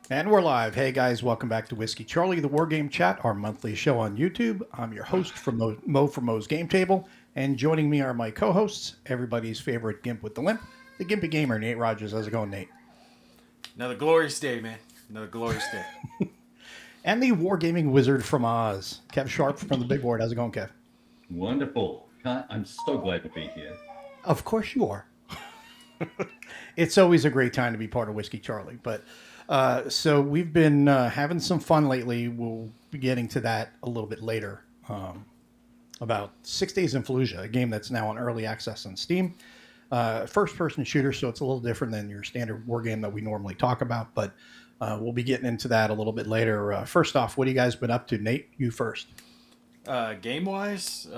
And we're live. Hey guys, welcome back to Whiskey Charlie, the War Game Chat, our monthly show on YouTube. I'm your host from Mo from Mo's Game Table, and joining me are my co-hosts, everybody's favorite Gimp with the Limp, the Gimpy Gamer, Nate Rogers. How's it going, Nate? Another glorious day, man. Another glorious day. And the Wargaming Wizard from Oz, Kev Sharp from the Big Board. How's it going, Kev? Wonderful. I'm so glad to be here. Of course you are. It's always a great time to be part of Whiskey Charlie. But so we've been having some fun lately. We'll be getting to that a little bit later. About 6 Days in Fallujah, a game that's now on early access on Steam. First-person shooter, so it's a little different than your standard war game that we normally talk about. But we'll be getting into that a little bit later. First off, what have you guys been up to? Nate, you first. Game-wise?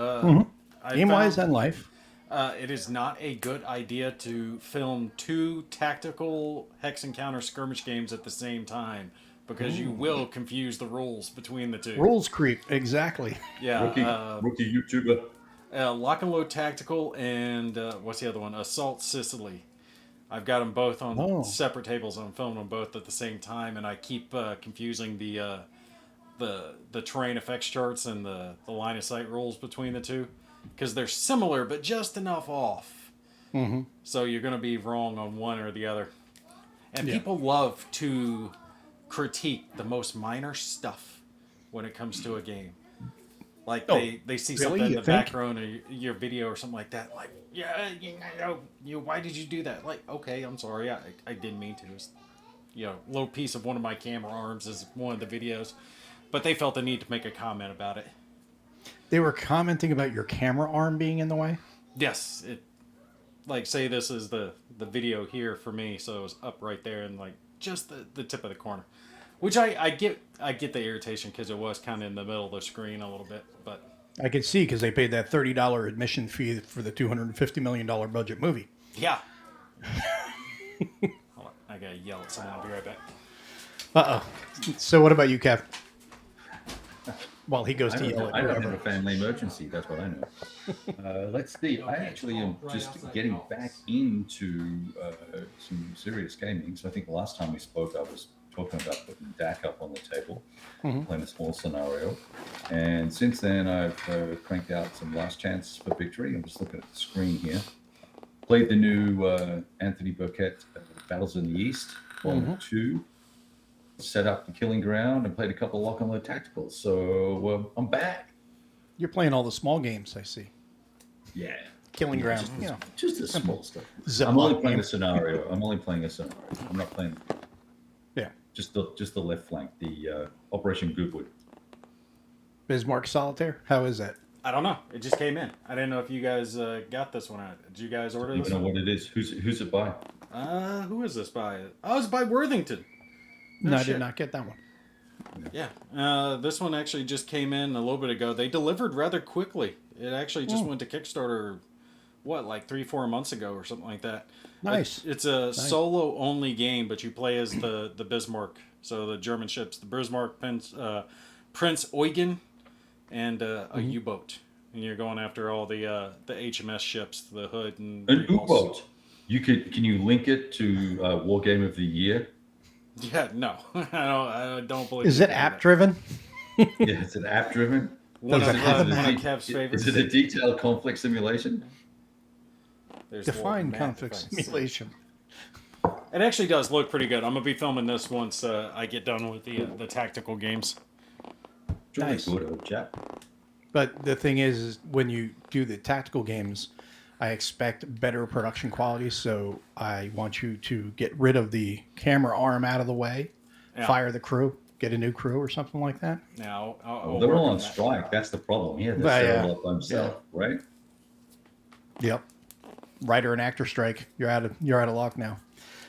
Game-wise and life. It is not a good idea to film two tactical hex encounter skirmish games at the same time because you will confuse the rules between the two. Rules creep, exactly. Yeah. Rookie YouTuber. Lock and Load Tactical and what's the other one? Assault Sicily. I've got them both on separate tables and I'm filming them both at the same time, and I keep confusing the terrain effects charts and the line of sight rules between the two. Because they're similar, but just enough off. Mm-hmm. So you're going to be wrong on one or the other. And people love to critique the most minor stuff when it comes to a game. Like they see something in the background of your video or something like that. Like, why did you do that? Like, okay, I'm sorry. I didn't mean to. It's, a little piece of one of my camera arms is one of the videos. But they felt the need to make a comment about it. They were commenting about your camera arm being in the way? Yes. Say this is the video here for me, so it was up right there and like just the tip of the corner. Which I get the irritation because it was kind of in the middle of the screen a little bit, but I could see because they paid that $30 admission fee for the $250 million budget movie. Yeah. Hold on, I gotta yell at someone. I'll be right back. So what about you, Kev? Well, he goes to yell at I don't have a family emergency. That's what I know. Let's see. I actually am just getting back into some serious gaming. So I think the last time we spoke, I was talking about putting DAC up on the table, playing a small scenario. And since then, I've cranked out some Last Chance for Victory. I'm just looking at the screen here. Played the new Anthony Burkett Battles in the East, 1 2. Set up the Killing Ground and played a couple of Lock and Load Tacticals. So I'm back. You're playing all the small games, I see. Yeah. Killing Ground. Just the small stuff. Zip I'm only lock playing game. a scenario. I'm not playing. Yeah. Just the left flank, the Operation Goodwood. Bismarck Solitaire. How is that? I don't know. It just came in. I didn't know if you guys got this one out. Did you guys order I this don't know one? what it is. Who's it by? Who is this by? Oh, it's by Worthington. No, I shit. did not get that one. Yeah. This one actually just came in a little bit ago. They delivered rather quickly. It actually just went to Kickstarter, like 3-4 months ago or something like that. Nice. It's a solo-only game, but you play as the Bismarck. So the German ships, the Bismarck, Prince Eugen, and a U-boat. And you're going after all the HMS ships, the Hood and An U-boat. Can you link it to War Game of the Year? Yeah, no, I don't believe. Is it app driven? Yeah, it's an app driven. One of have Kev's favorites. Is it a detailed conflict simulation? There's Define Matt conflict Defense. simulation. It actually does look pretty good. I'm gonna be filming this once I get done with the tactical games. Nice. Good old chap. But the thing is when you do the tactical games, I expect better production quality, so I want you to get rid of the camera arm out of the way, fire the crew, get a new crew or something like that. Now They're all on strike. That's the problem. Yeah, they're set up by himself, right? Yep. Writer and actor strike. You're out of luck now.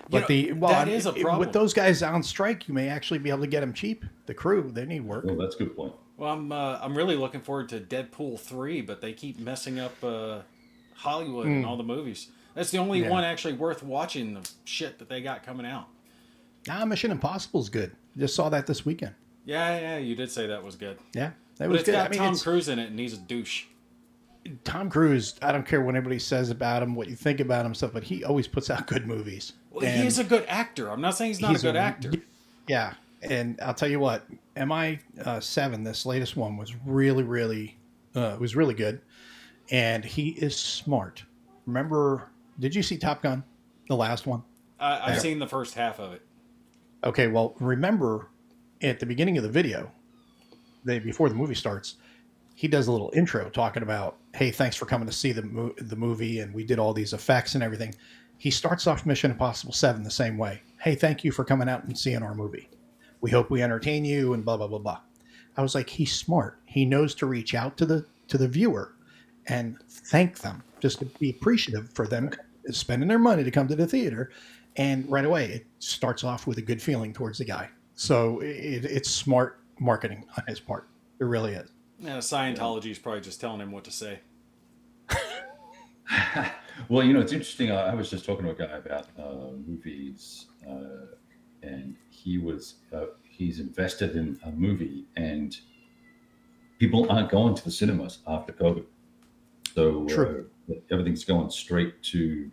But that is a problem. With those guys on strike, you may actually be able to get them cheap. The crew, they need work. Oh, that's a good point. Well, I'm really looking forward to Deadpool 3, but they keep messing up Hollywood and all the movies. That's the only one actually worth watching. The shit that they got coming out. Mission Impossible's good. Just saw that this weekend. Yeah, you did say that was good. Yeah, that But was it's good. got Tom Cruise in it, and he's a douche. Tom Cruise, I don't care what anybody says about him, what you think about him, stuff, but he always puts out good movies. Well, he is a good actor. I'm not saying he's not a good actor. Yeah, and I'll tell you what, MI 7, this latest one was really, really, was really good, and he is smart. Remember? Did you see Top Gun, the last one? I've That, seen the first half of it. okay, well, remember at the beginning of the video, before the movie starts, he does a little intro talking about, "Hey, thanks for coming to see the movie, and we did all these effects and everything." He starts off Mission Impossible 7 the same way. "Hey, thank you for coming out and seeing our movie. We hope we entertain you," and blah blah blah blah. I was like, he's smart. He knows to reach out to the viewer and thank them, just to be appreciative for them spending their money to come to the theater. And right away, it starts off with a good feeling towards the guy. So it's smart marketing on his part. It really is. Yeah, Scientology is probably just telling him what to say. Well, it's interesting. I was just talking to a guy about movies, and he's invested in a movie, and people aren't going to the cinemas after COVID, so True. everything's going straight to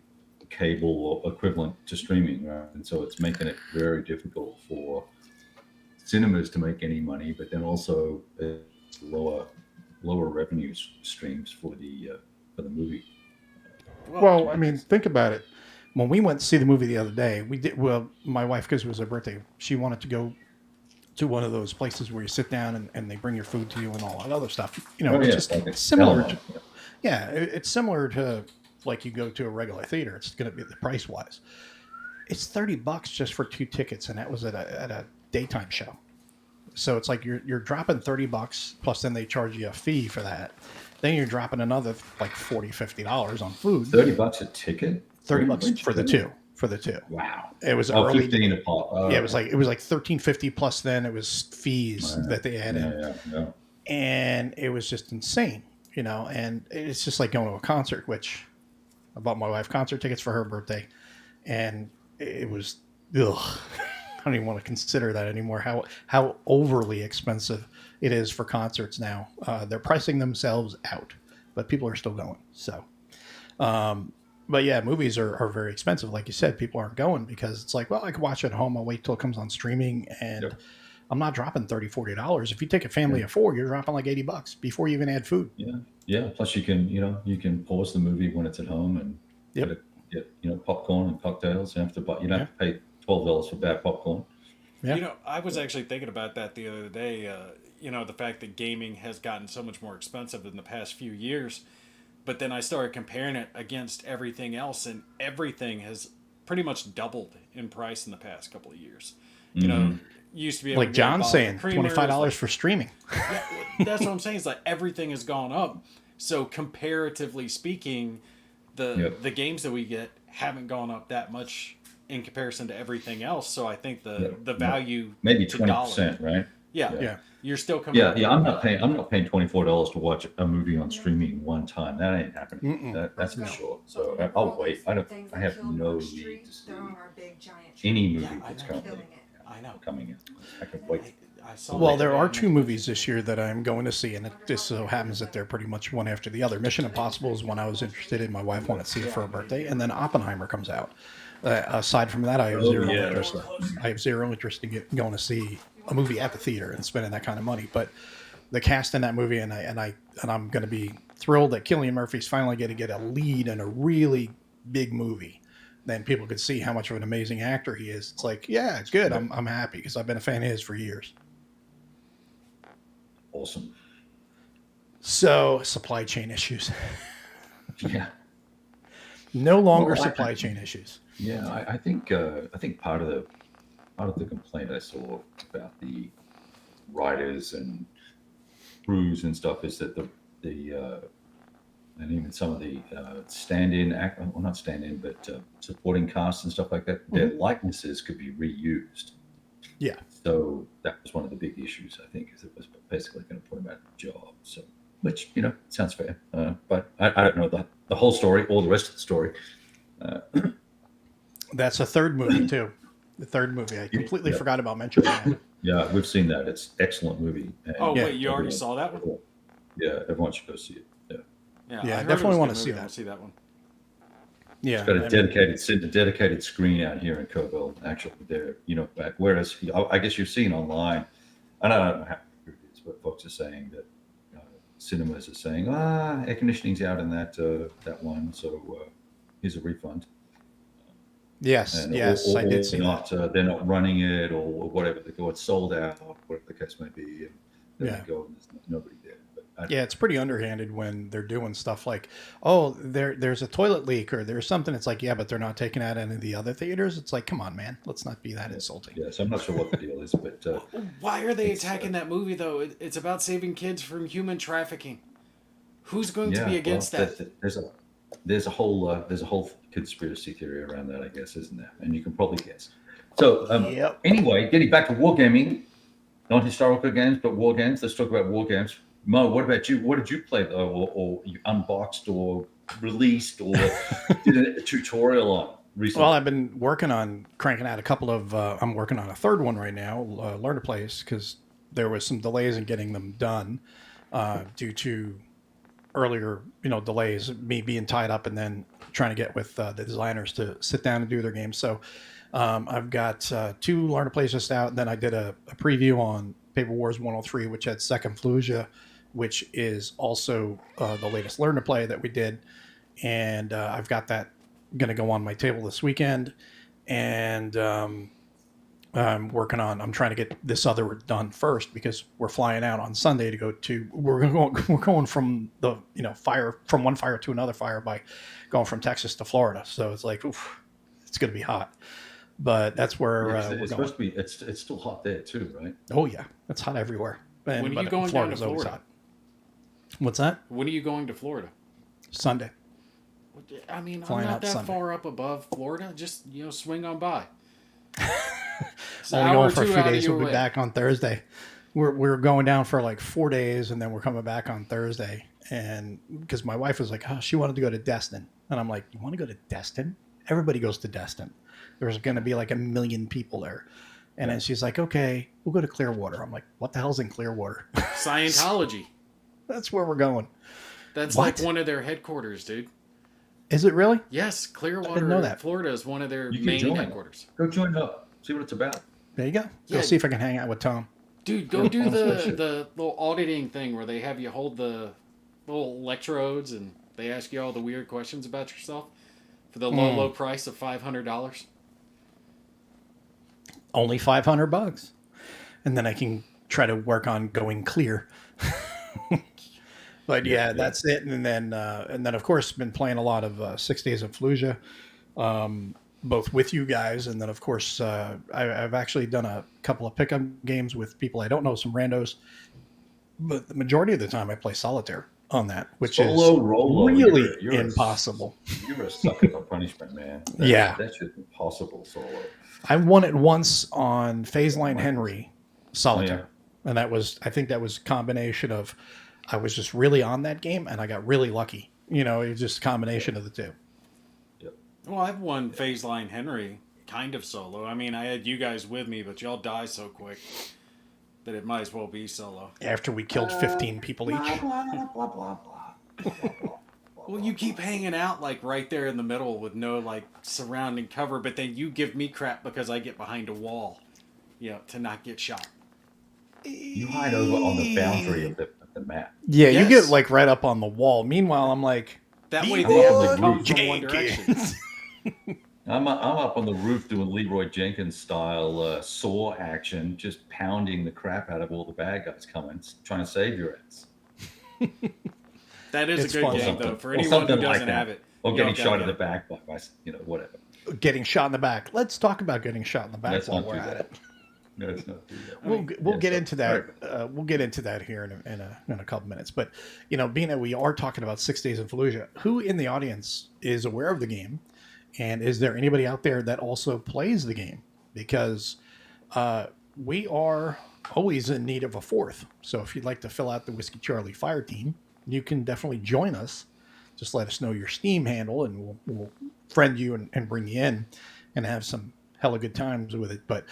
cable or equivalent to streaming, right? And so it's making it very difficult for cinemas to make any money, but then also lower revenue streams for the movie. Well, I mean, think about it. When we went to see the movie the other day, we did well. My wife, because it was her birthday, she wanted to go to one of those places where you sit down and they bring your food to you and all that other stuff. Oh It's yeah, just like similar. Alamo. Yeah, it's similar to like you go to a regular theater. It's going to be the price wise. It's $30 just for two tickets, and that was at a daytime show. So it's like you're dropping $30 plus then they charge you a fee for that. Then you're dropping another like $40-$50 on food. $30 a ticket. $30 for the two. Wow. It was Oh, early. 15 a pop. Oh, Yeah, it was like $13.50 plus then it was fees that they added, yeah. and it was just insane, And it's just like going to a concert, which I bought my wife concert tickets for her birthday, and it was ugh. I don't even want to consider that anymore. How overly expensive it is for concerts now. They're pricing themselves out, but people are still going. So, but yeah, movies are very expensive. Like you said, people aren't going because it's like, well, I can watch it at home. I'll wait till it comes on streaming, and Yep. I'm not dropping $30-$40. If you take a family of four, you're dropping like $80 before you even add food. Yeah. Plus, you can pause the movie when it's at home and Yep. get popcorn and cocktails. You don't have to pay $12 for bad popcorn. Yeah. I was actually thinking about that the other day. The fact that gaming has gotten so much more expensive in the past few years. But then I started comparing it against everything else, and everything has pretty much doubled in price in the past couple of years. Used to be able Like to get a John's bottle saying, of creamers, $25 for streaming. yeah, that's what I'm saying. It's like everything has gone up. So comparatively speaking, the games that we get haven't gone up that much in comparison to everything else. So I think the value Maybe to 20%, right? yeah, you're still coming. Yeah. I'm not paying $24 to watch a movie on streaming one time. That ain't happening. That's for sure. So I'll wait. I have no need to see any movie that's currently coming in. I can wait. I saw Well, that there are today. two movies this year that I'm going to see, and it just so happens that they're pretty much one after the other. Mission Impossible is one I was interested in. My wife wanted to see it for her birthday, and then Oppenheimer comes out. Aside from that, I have zero interest. I have zero interest in going to see a movie at the theater and spending that kind of money. But the cast in that movie, and I'm going to be thrilled that Cillian Murphy's finally going to get a lead in a really big movie. Then people could see how much of an amazing actor he is. It's like, yeah, it's good. I'm happy because I've been a fan of his for years. Awesome. So supply chain issues. Yeah. No longer Well, supply chain issues. Yeah, I think part of the complaint I saw about the writers and crews and stuff is that the and even some of the stand-in act, well, not stand-in, but supporting casts and stuff like that, their likenesses could be reused. Yeah. So that was one of the big issues, I think, is it was basically going to put them out of a job. So, which sounds fair, but I don't know the whole story or the rest of the story. That's a third movie too. The third movie. I completely forgot about mentioning that. Yeah, we've seen that. It's an excellent movie. And Wait, you already saw that one? Yeah, everyone should go see it. Yeah. Yeah, I heard it definitely was a want good to see movie. that. I want to see that one. Yeah, It's got a I mean, dedicated screen out here in Cobalt. Actually, there, back. Whereas I guess you've seen online, and I don't know how true it is, but folks are saying that cinemas are saying, air conditioning's out in that one, so here's a refund, yes, and yes, I did or see that. not, they're not running it or whatever. They go, it's sold out, whatever the case may be, and then they Yeah. go and there's nobody there. But I don't Yeah, know. it's pretty underhanded when they're doing stuff like, oh, there's a toilet leak or there's something. It's like, yeah, but they're not taking out any of the other theaters. It's like, come on, man, let's not be that Yeah, insulting. yeah. So I'm not sure what the deal is, but Why are they it's attacking that movie though? It's about saving kids from human trafficking. Who's going to be yeah. Well, against that? there's a whole conspiracy theory around that, I guess, isn't there? And you can probably guess. So Yep. anyway, getting back to wargaming, not historical games, but war games. Let's talk about war games. Mo, what about you? What did you play though, or you unboxed, or released, or did a tutorial on Well, recently? I've been working on cranking out a couple of. I'm working on a third one right now. Learn to place because there was some delays in getting them done due to earlier, delays, me being tied up, and then trying to get with the designers to sit down and do their games. So I've got two Learn to Plays just out. Then I did a preview on Paper Wars 103, which had Second Fallujah, which is also the latest Learn to Play that we did. And I've got that going to go on my table this weekend. And I'm trying to get this other done first because we're flying out on Sunday to go to, we're going from the, fire, from one fire to another fire by going from Texas to Florida. So it's like, oof, it's going to be hot, but that's where Yeah, 'cause we're it's going. supposed to be. It's still hot there too, right? Oh yeah. It's hot everywhere. When And, are you but going down to Florida's always Florida? hot. What's that? When are you going to Florida? Sunday. I mean, I'm Flying not out that Sunday. far up above Florida. Just swing on by. It's an Only hour or going for a two few out of days. your We'll be way. back on Thursday. We're going down for like 4 days, and then we're coming back on Thursday. And because my wife was like, oh, she wanted to go to Destin, and I'm like, you want to go to Destin? Everybody goes to Destin. There's going to be like 1 million people there. And then she's like, okay, we'll go to Clearwater. I'm like, what the hell's in Clearwater? Scientology. That's where we're going. That's What? like one of their headquarters, dude. Is it really? Yes, I didn't Clearwater, know that. Florida is one of their You can main join. headquarters. Go join up. See what it's about. There you go. Go Yeah. see if I can hang out with Tom. Dude, go Yeah, do on a the spaceship. little auditing thing where they have you hold the little electrodes and they ask you all the weird questions about yourself for the low price of $500. Only $500, and then I can try to work on going clear. But yeah, that's it. And then of course been playing a lot of 6 Days of Fallujah, both with you guys, and then of course I've actually done a couple of pickup games with people I don't know, some randos. But the majority of the time I play solitaire on that, which Solo is Rolo. really You're impossible. You're a sucker for punishment, man. Yeah. That's just impossible solo. I won it once on Phase Line Henry solitaire. Oh, And I think that was a combination of, I was just really on that game and I got really lucky. It was just a combination of the two. Yep. Well, I've won Phase Line Henry kind of solo. I mean, I had you guys with me, but y'all die so quick that it might as well be solo. After we killed 15 people each. Well, you keep hanging out like right there in the middle with no like surrounding cover, but then you give me crap because I get behind a wall, to not get shot. You hide over on the boundary of the map. Yeah, you Yes. get like right up on the wall. Meanwhile, I'm like, That way I'm they up have on to the come roof. from one direction. I'm up on the roof doing Leroy Jenkins style saw action, just pounding the crap out of all the bad guys coming, trying to save your ass. That is It's a good fun. game though. For Or anyone something who like doesn't that. have it, Or y'all getting gotta shot in get the it. back by whatever. getting shot in the back. Let's talk about getting shot in the back Let's while not we're do at that. it. No, it's not. Do that. We'll get so- into that. We'll get into that here in a couple minutes. But being that we are talking about 6 Days in Fallujah, who in the audience is aware of the game, and is there anybody out there that also plays the game? Because we are always in need of a fourth. So if you'd like to fill out the Whiskey Charlie Fire Team, you can definitely join us. Just let us know your Steam handle, and we'll friend you and bring you in and have some hella good times with it. But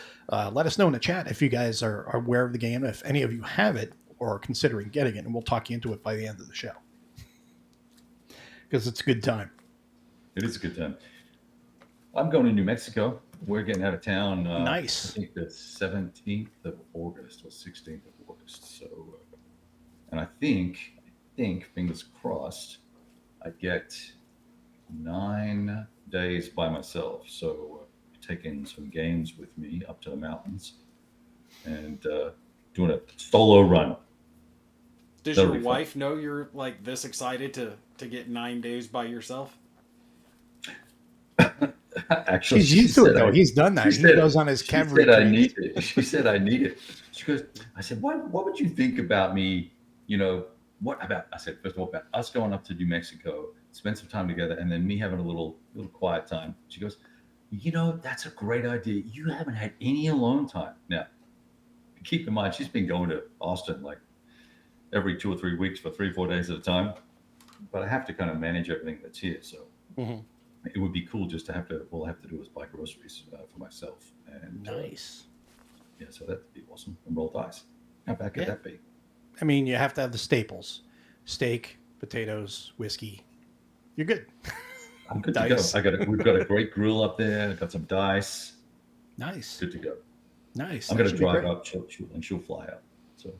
let us know in the chat if you guys are aware of the game, if any of you have it or are considering getting it, and we'll talk you into it by the end of the show because it's a good time. It is a good time. I'm going to New Mexico. We're getting out of town. I Nice. think the 17th of August or 16th of August. So, and I think, fingers crossed, I get 9 days by myself. So, taking some games with me up to the mountains and doing a solo run. Does That'll your be fun. wife know you're like this excited to get 9 days by yourself? Actually, She's used to it though. He's done she that. He said goes on his she Kev said I retreats. need it. She said I need it. She goes. I said, what would you think about me? You know, what about? I said, first of all, about us going up to New Mexico, spend some time together, and then me having a little quiet time. She goes, that's a great idea. You haven't had any alone time. Now, keep in mind, she's been going to Austin like every 2 or 3 weeks for 3 or 4 days at a time. But I have to kind of manage everything that's here. So Hmm. it would be cool just to have to. All I have to do is buy groceries for myself, and Nice. yeah, so that'd be awesome. And roll dice. How bad could Yeah. that be? I mean, you have to have the staples: steak, potatoes, whiskey. You're good. I'm good to go. Dice. We've got a great grill up there. I've got some dice. Nice. Good to go. Nice. I'm That going to should be drive great. up, and she'll fly out. So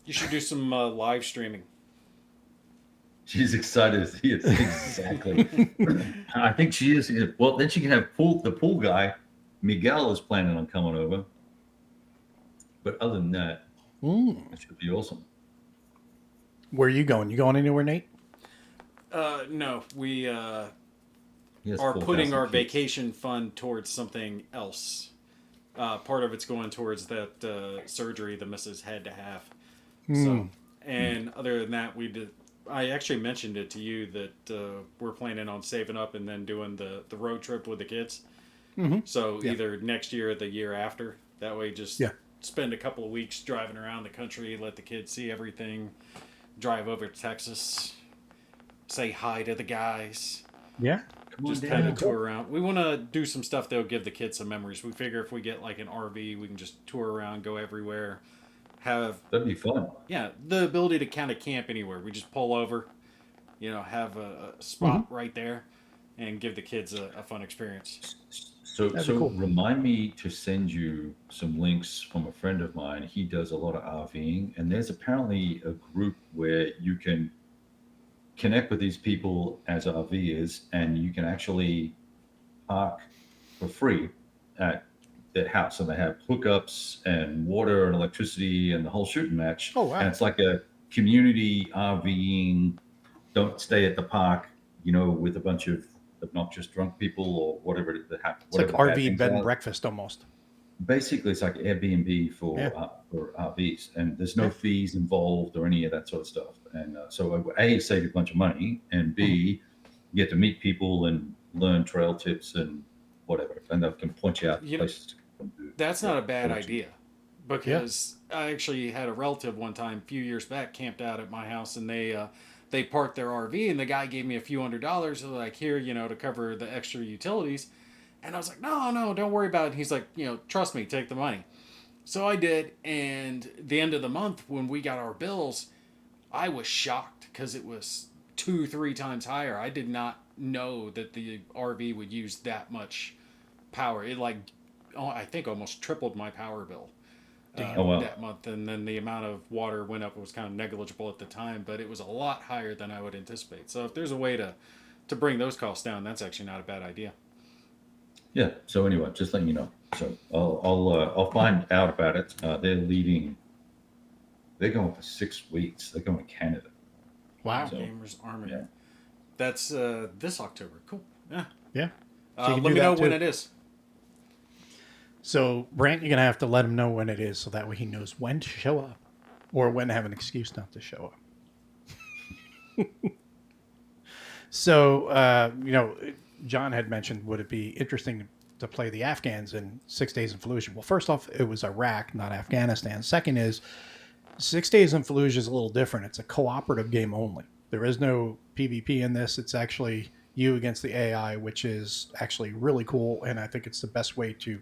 You should do some live streaming. she's excited to see it. Exactly. I think she is. Well, then she can have the pool guy. Miguel is planning on coming over. But other than that, Mm. it should be awesome. Where are you going? You going anywhere, Nate? No, we He has are putting 4,000 our kids. vacation fund towards something else. Part of it's going towards that surgery the missus had to have. So, Mm. and other than that, we did. I actually mentioned it to you that we're planning on saving up and then doing the road trip with the kids. Hmm. So Yeah. either next year or the year after. That way, just Yeah. spend a couple of weeks driving around the country, let the kids see everything, drive over to Texas, say hi to the guys, Yeah. Come on just down. kind of tour around. We want to do some stuff that'll give the kids some memories. We figure if we get like an RV, we can just tour around, go everywhere, have That'd be fun. yeah the ability to kind of camp anywhere. We just pull over, have a Hmm. spot right there, and give the kids a fun experience. So, That'd be cool. remind me to send you some links from a friend of mine. He does a lot of RVing, and there's apparently a group where you can connect with these people as RVers, and you can actually park for free at their house. And they have hookups and water and electricity and the whole shooting match. Oh And wow. it's like a community RVing. Don't stay at the park, with a bunch of obnoxious drunk people or whatever It's like whatever the bad RV things bed and are. breakfast almost. Basically, it's like Airbnb Yeah. for RVs, and there's Yeah. no fees involved or any of that sort of stuff. And so, A, it saves you a bunch of money, and Hmm. B, you get to meet people and learn trail tips and whatever, and they can point you out You know, places to go and do. that's Yeah, not a bad awesome. idea because I actually had a relative one time a few years back camped out at my house and they parked their RV and the guy gave me a few $100s like here to cover the extra utilities and I was like no don't worry about it. He's like trust me, take the money. So I did, and the end of the month when we got our bills, I was shocked because it was 2-3 times higher. I did not know that the RV would use that much power. It I think almost tripled my power bill Damn. Oh wow, that month, and then the amount of water went up. It was kind of negligible at the time, but it was a lot higher than I would anticipate. So if there's a way to bring those costs down, that's actually not a bad idea. yeah. So anyway, just letting you know. So I'll find out about it. They're leaving. They're going for 6 weeks. They're going to Canada. Wow. So Gamers Army. yeah. That's this October. Cool. Yeah. Yeah. So you can Let do me know that when too. it is. So Brant, you're gonna have to let him know when it is, so that way he knows when to show up, or when to have an excuse not to show up. So John had mentioned, would it be interesting to play the Afghans in 6 Days in Fallujah? Well, first off, it was Iraq, not Afghanistan. Second is 6 Days in Fallujah is a little different. It's a cooperative game only. There is no PvP in this. It's actually you against the AI, which is actually really cool, and I think it's the best way to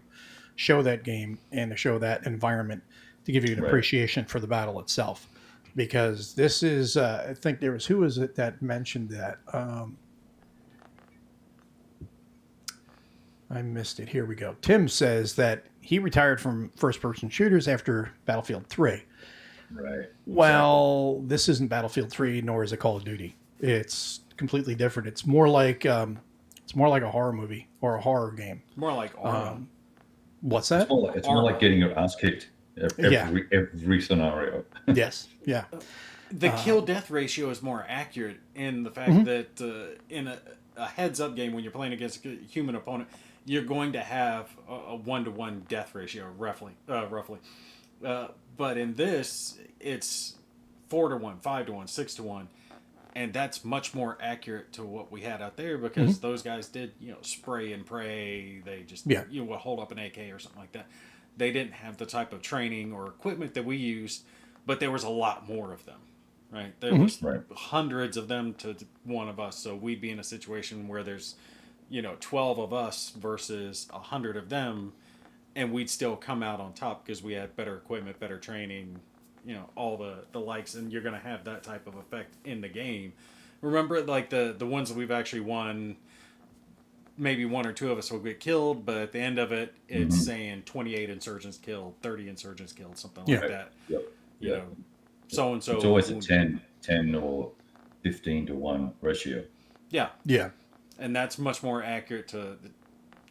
show that game and to show that environment to give you an Right. appreciation for the battle itself. Because this is, I think there was, who was it that mentioned that? I missed it. Here we go. Tim says that he retired from first-person shooters after Battlefield 3. Right. Well, this isn't Battlefield 3, nor is it Call of Duty. It's completely different. It's more like a horror movie or a horror game. More like Arma. What's that? It's more like getting your ass kicked every scenario. Yes. Yeah. The kill-death ratio is more accurate in the fact that in a heads-up game, when you're playing against a human opponent, you're going to have a 1-to-1 death ratio, roughly. But in this, it's 4-to-1, 5-to-1, 6-to-1, and that's much more accurate to what we had out there because those guys did, spray and pray. They just, would hold up an AK or something like that. They didn't have the type of training or equipment that we used, but there was a lot more of them, right? There was hundreds of them to one of us, so we'd be in a situation where there's, 12 of us versus 100 of them, and we'd still come out on top because we had better equipment, better training, all the likes, and you're going to have that type of effect in the game. Remember, like the ones that we've actually won, maybe one or two of us will get killed, but at the end of it, it's saying 28 insurgents killed, 30 insurgents killed, something like that. Yep. So-and-so. It's always a 10 or 15-to-1 ratio. Yeah. Yeah. And that's much more accurate to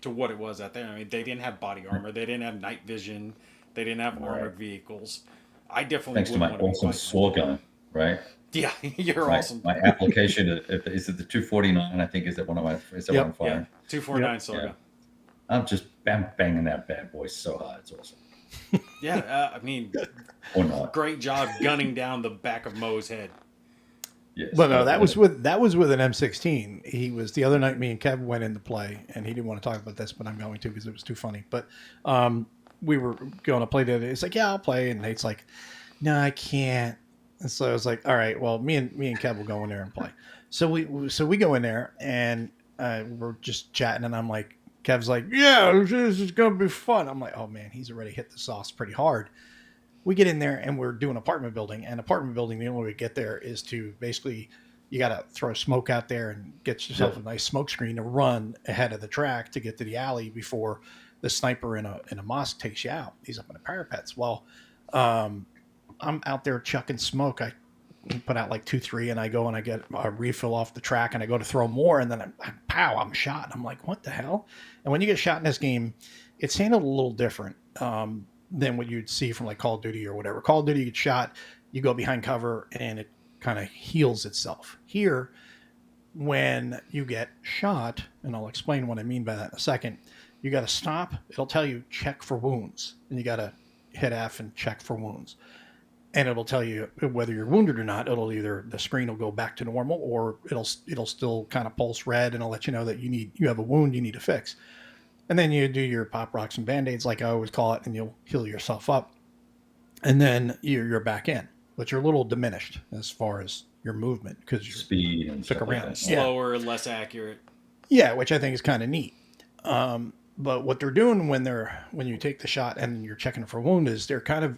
what it was out there. I mean, they didn't have body armor. They didn't have night vision. They didn't have armored vehicles. I definitely Thanks to my awesome saw gun, right? Yeah, you're awesome. My application is it the 249? I think is that one of my. Is that what I'm firing? Yeah, 249 saw gun. I'm just banging that bad boy so hard. It's awesome. Yeah, I mean, or not. Great job gunning down the back of Mo's head. Yes. But no, that was with an M16. He was the other night. Me and Kev went into play, and he didn't want to talk about this, but I'm going to because it was too funny. But we were going to play today. It's like, yeah, I'll play, and Nate's like, no, I can't. And so I was like, all right, well, me and Kev will go in there and play. So we go in there, and we're just chatting, and I'm like, Kev's like, yeah, this is gonna be fun. I'm like, oh man, he's already hit the sauce pretty hard. We get in there and we're doing apartment building, and apartment building, the only way to get there is to basically, you got to throw smoke out there and get yourself a nice smoke screen to run ahead of the track to get to the alley before the sniper in a mosque takes you out. He's up in the parapets. Well, I'm out there chucking smoke. I put out like 2-3, and I go and I get a refill off the track, and I go to throw more, and then I'm shot. I'm like, what the hell? And when you get shot in this game, it's handled a little different than what you'd see from like Call of Duty or whatever. Call of Duty, you get shot, you go behind cover, and it kind of heals itself. Here, when you get shot, and I'll explain what I mean by that in a second, you got to stop. It'll tell you check for wounds, and you got to hit F and check for wounds. And it'll tell you whether you're wounded or not. It'll either, the screen will go back to normal, or it'll still kind of pulse red, and it'll let you know that you have a wound you need to fix. And then you do your pop rocks and band-aids, like I always call it, and you'll heal yourself up. And then you're back in, but you're a little diminished as far as your movement because you're speed and stuff around. like that. Slower, less accurate. Yeah, which I think is kind of neat. But what they're doing when you take the shot and you're checking for wound is they're kind of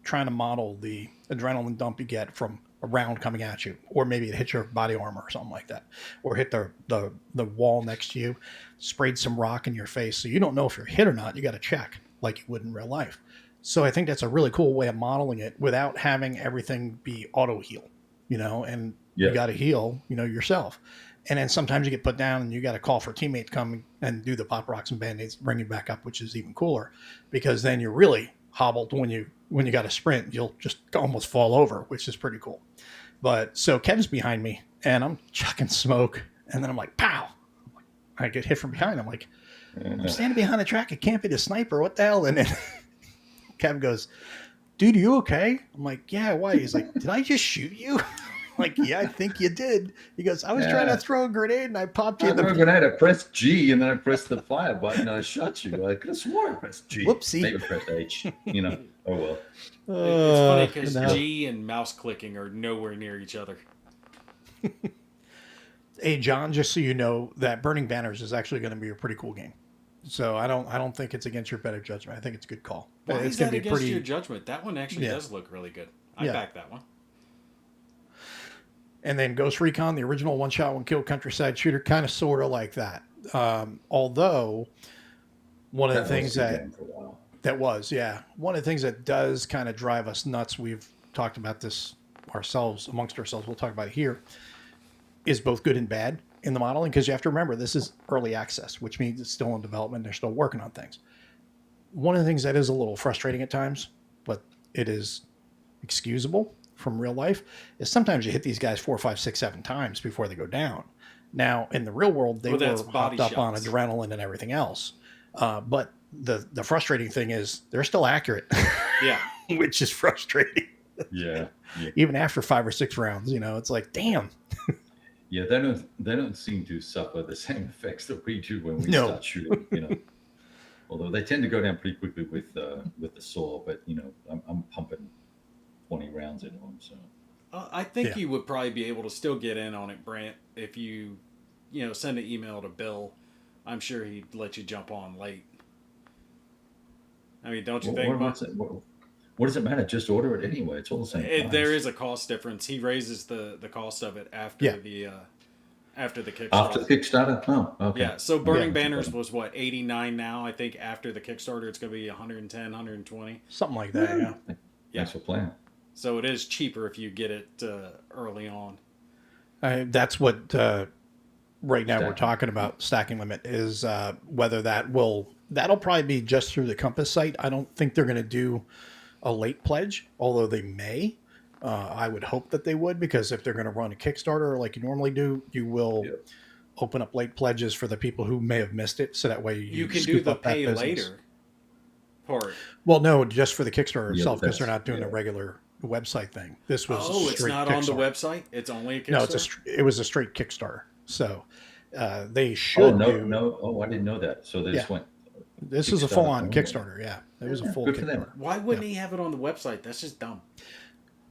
trying to model the adrenaline dump you get from a round coming at you, or maybe it hit your body armor or something like that, or hit the wall next to you, sprayed some rock in your face. So you don't know if you're hit or not. You got to check like you would in real life. So I think that's a really cool way of modeling it without having everything be auto heal, and you got to heal, yourself. And then sometimes you get put down and you got to call for a teammate to come and do the pop rocks and band-aids, bring you back up, which is even cooler because then you're really hobbled when you got to sprint. You'll just almost fall over, which is pretty cool. But so Kev's behind me and I'm chucking smoke, and then I'm like, pow! I get hit from behind. I'm like, I'm standing behind the track. It can't be the sniper. What the hell? And then Kev goes, dude, are you okay? I'm like, yeah, why? He's like, did I just shoot you? I'm like, yeah, I think you did. He goes, I was trying to throw a grenade and I popped you in the grenade. I pressed G and then I pressed the fire button and I shot you. I could have sworn I pressed G. Whoopsie. Maybe pressed H. Oh well. It's funny because G and mouse clicking are nowhere near each other. Hey, John, just so you know, that Burning Banners is actually going to be a pretty cool game. So I don't think it's against your better judgment. I think it's a good call. Why it's is that against your judgment? That one actually does look really good. I back that one. And then Ghost Recon, the original one-shot, one-kill countryside shooter, kind of sort of like that. Although one of the That things was the that game for a while. that was, yeah, one of the things that does kind of drive us nuts. We've talked about this ourselves amongst ourselves. We'll talk about it here. Is both good and bad in the modeling because you have to remember this is early access, which means it's still in development. They're still working on things. One of the things that is a little frustrating at times, but it is excusable from real life, is sometimes you hit these guys 4, 5, 6, 7 times before they go down. Now, in the real world, they Well, were that's body hopped up on shots. adrenaline and everything else. But the frustrating thing is they're still accurate, Yeah. which is frustrating. Yeah, yeah, Even after 5 or 6 rounds, it's like, damn. yeah. They don't seem to suffer the same effects that we do when we No. start shooting. Although they tend to go down pretty quickly with the saw, but I'm pumping 20 rounds into them. So I think Yeah. you would probably be able to still get in on it, Brant, if you send an email to Bill. I'm sure he'd let you jump on late. I mean, don't you think? what does it matter? Just order it anyway. It's all the same price. There is a cost difference. He raises the cost of it after Yeah. after the Kickstarter. After the Kickstarter? Oh, okay. Yeah, so Burning Yeah. Banners was what, 89 now. I think after the Kickstarter it's going to be 110, 120. Something like that, yeah. Thanks for playing. So it is cheaper if you get it early on. That's what right now we're Stacking. talking about. Stacking limit is whether that'll probably be just through the Compass site. I don't think they're going to do a late pledge, although they may. I would hope that they would, because if they're going to run a Kickstarter like you normally do, you will Yep. open up late pledges for the people who may have missed it. So that way You can do scoop the up that pay business. later part. Well, no, just for the Kickstarter Yeah, itself, because they're that's- not doing yeah. a regular website thing. This was Oh, it's straight not on the Kickstarter. website. It's only a Kickstarter. No, it was a straight Kickstarter. So they should Oh, do. no. Oh, I didn't know that. So they just Yeah. went. This is a Kickstarter full-on only. Kickstarter. Yeah, it was a Yeah, full good for them. Kickstarter. Why wouldn't he have it on the website? That's just dumb.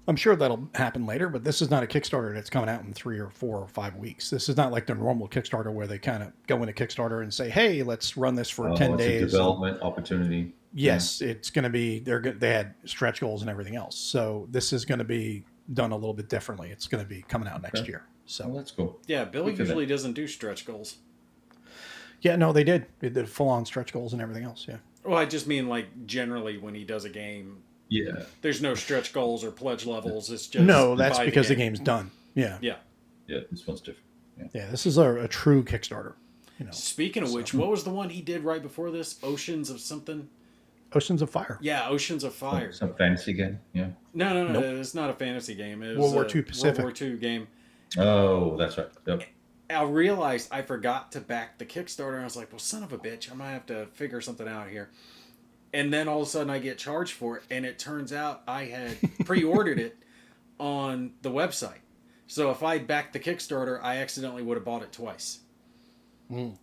I'm sure that'll happen later, but this is not a Kickstarter that's coming out in 3 or 4 or 5 weeks. This is not like the normal Kickstarter where they kind of go into Kickstarter and say, "Hey, let's run this for 10 It's a days." development opportunity. Yes, it's going to be. They had stretch goals and everything else. So this is going to be done a little bit differently. It's going to be coming out next Okay. year. Oh, So that's cool. Yeah, Bill Good for usually them. doesn't do stretch goals. yeah, no, they did. They did full-on stretch goals and everything else. Yeah. Well, I just mean like generally when he does a game, Yeah. there's no stretch goals or pledge levels. It's just No, that's buy because the game. game's done. Yeah. Yeah. Yeah. This one's different. Yeah. Yeah, this is a true Kickstarter. Speaking of which, what was the one he did right before this? Oceans of something? Oceans of Fire. Yeah, Oceans of Fire. Some fantasy game. Yeah. No, Nope. it's not a fantasy game. It World was War a II Pacific. World War II game. Oh, that's right. Yep. I realized I forgot to back the Kickstarter. And I was like, well, son of a bitch, I might have to figure something out here. And then all of a sudden I get charged for it. And it turns out I had pre-ordered it on the website. So if I backed the Kickstarter, I accidentally would have bought it twice.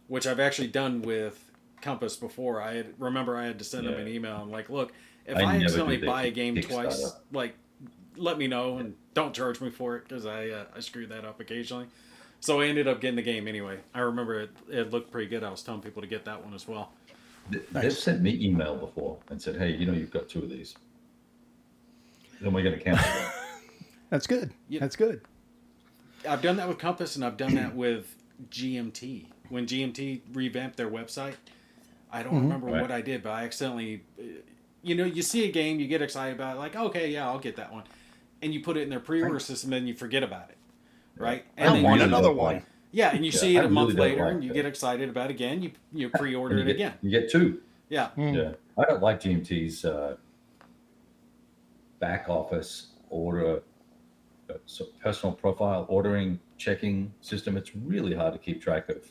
Which I've actually done with Compass before. I had to send them an email. I'm like, look, if I I never accidentally do the buy a game Kickstarter. twice, like, let me know and don't charge me for it, because I screw that up occasionally. So I ended up getting the game anyway. I remember it looked pretty good. I was telling people to get that one as well. They've sent me email before and said, "Hey, you've got 2 of these. Then we're going to cancel them." That's good. Yeah. That's good. I've done that with Compass, and I've done that with GMT. When GMT revamped their website, I don't remember Right. what I did, but I accidentally, you see a game, you get excited about it, like, okay, yeah, I'll get that one. And you put it in their pre-order system, and you forget about it, right? I And then want you, another don't one. like- yeah, and you Yeah, see it I a month really don't later, like and you that. get excited about it again, you pre-order And it again. You get 2. Yeah. Yeah. I don't like GMT's back office order, personal profile ordering, checking system. It's really hard to keep track of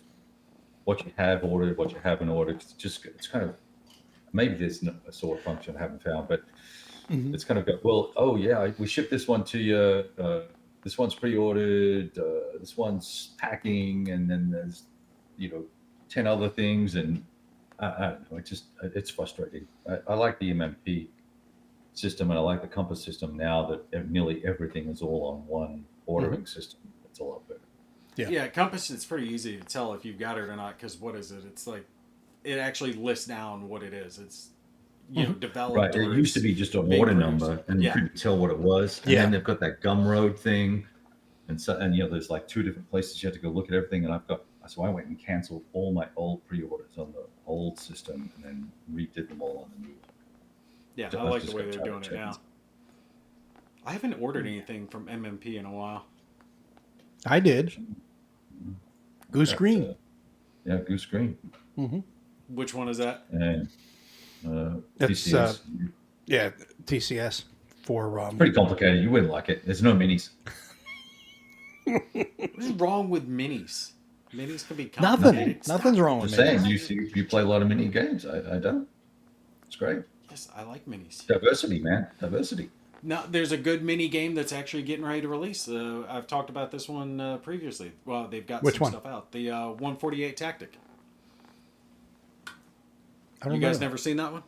what you have ordered, what you haven't ordered. It's kind of, maybe there's a sort of function I haven't found, but it's kind of go, well, oh yeah, we shipped this one to you. This one's pre-ordered. This one's packing, and then there's 10 other things, and I don't know. It's frustrating. I like the MMP system, and I like the Compass system now that nearly everything is all on one ordering system. It's a lot better. Yeah, Compass, it's pretty easy to tell if you've got it or not, because what is it? It's like, it actually lists down what it is. It's, developed. Right. It or used to it's be just a being order produced. number, and you Yeah. couldn't tell what it was. And Yeah. then they've got that Gumroad thing, and there's like 2 different places you have to go look at everything. And I've got So I went and cancelled all my old pre-orders on the old system and then redid them all on the new one. Yeah, Ju- I I've like just the way got they're tired doing of it now. checking. I haven't ordered anything from MMP in a while. I did. Goose Got, Green. Yeah, Goose Green. Which one is that? And It's TCS. yeah, TCS for Pretty complicated. You wouldn't like it. There's no minis. What is wrong with minis? Minis can be nothing. complicated. Nothing's wrong with Just me. saying, you play a lot of mini games. I don't. It's great. Yes, I like minis. Diversity, man. Diversity. Now, there's a good mini game that's actually getting ready to release. I've talked about this one previously. Well, they've got Which some one? stuff out. The 148 Tactic. I don't You guys know. never seen that one?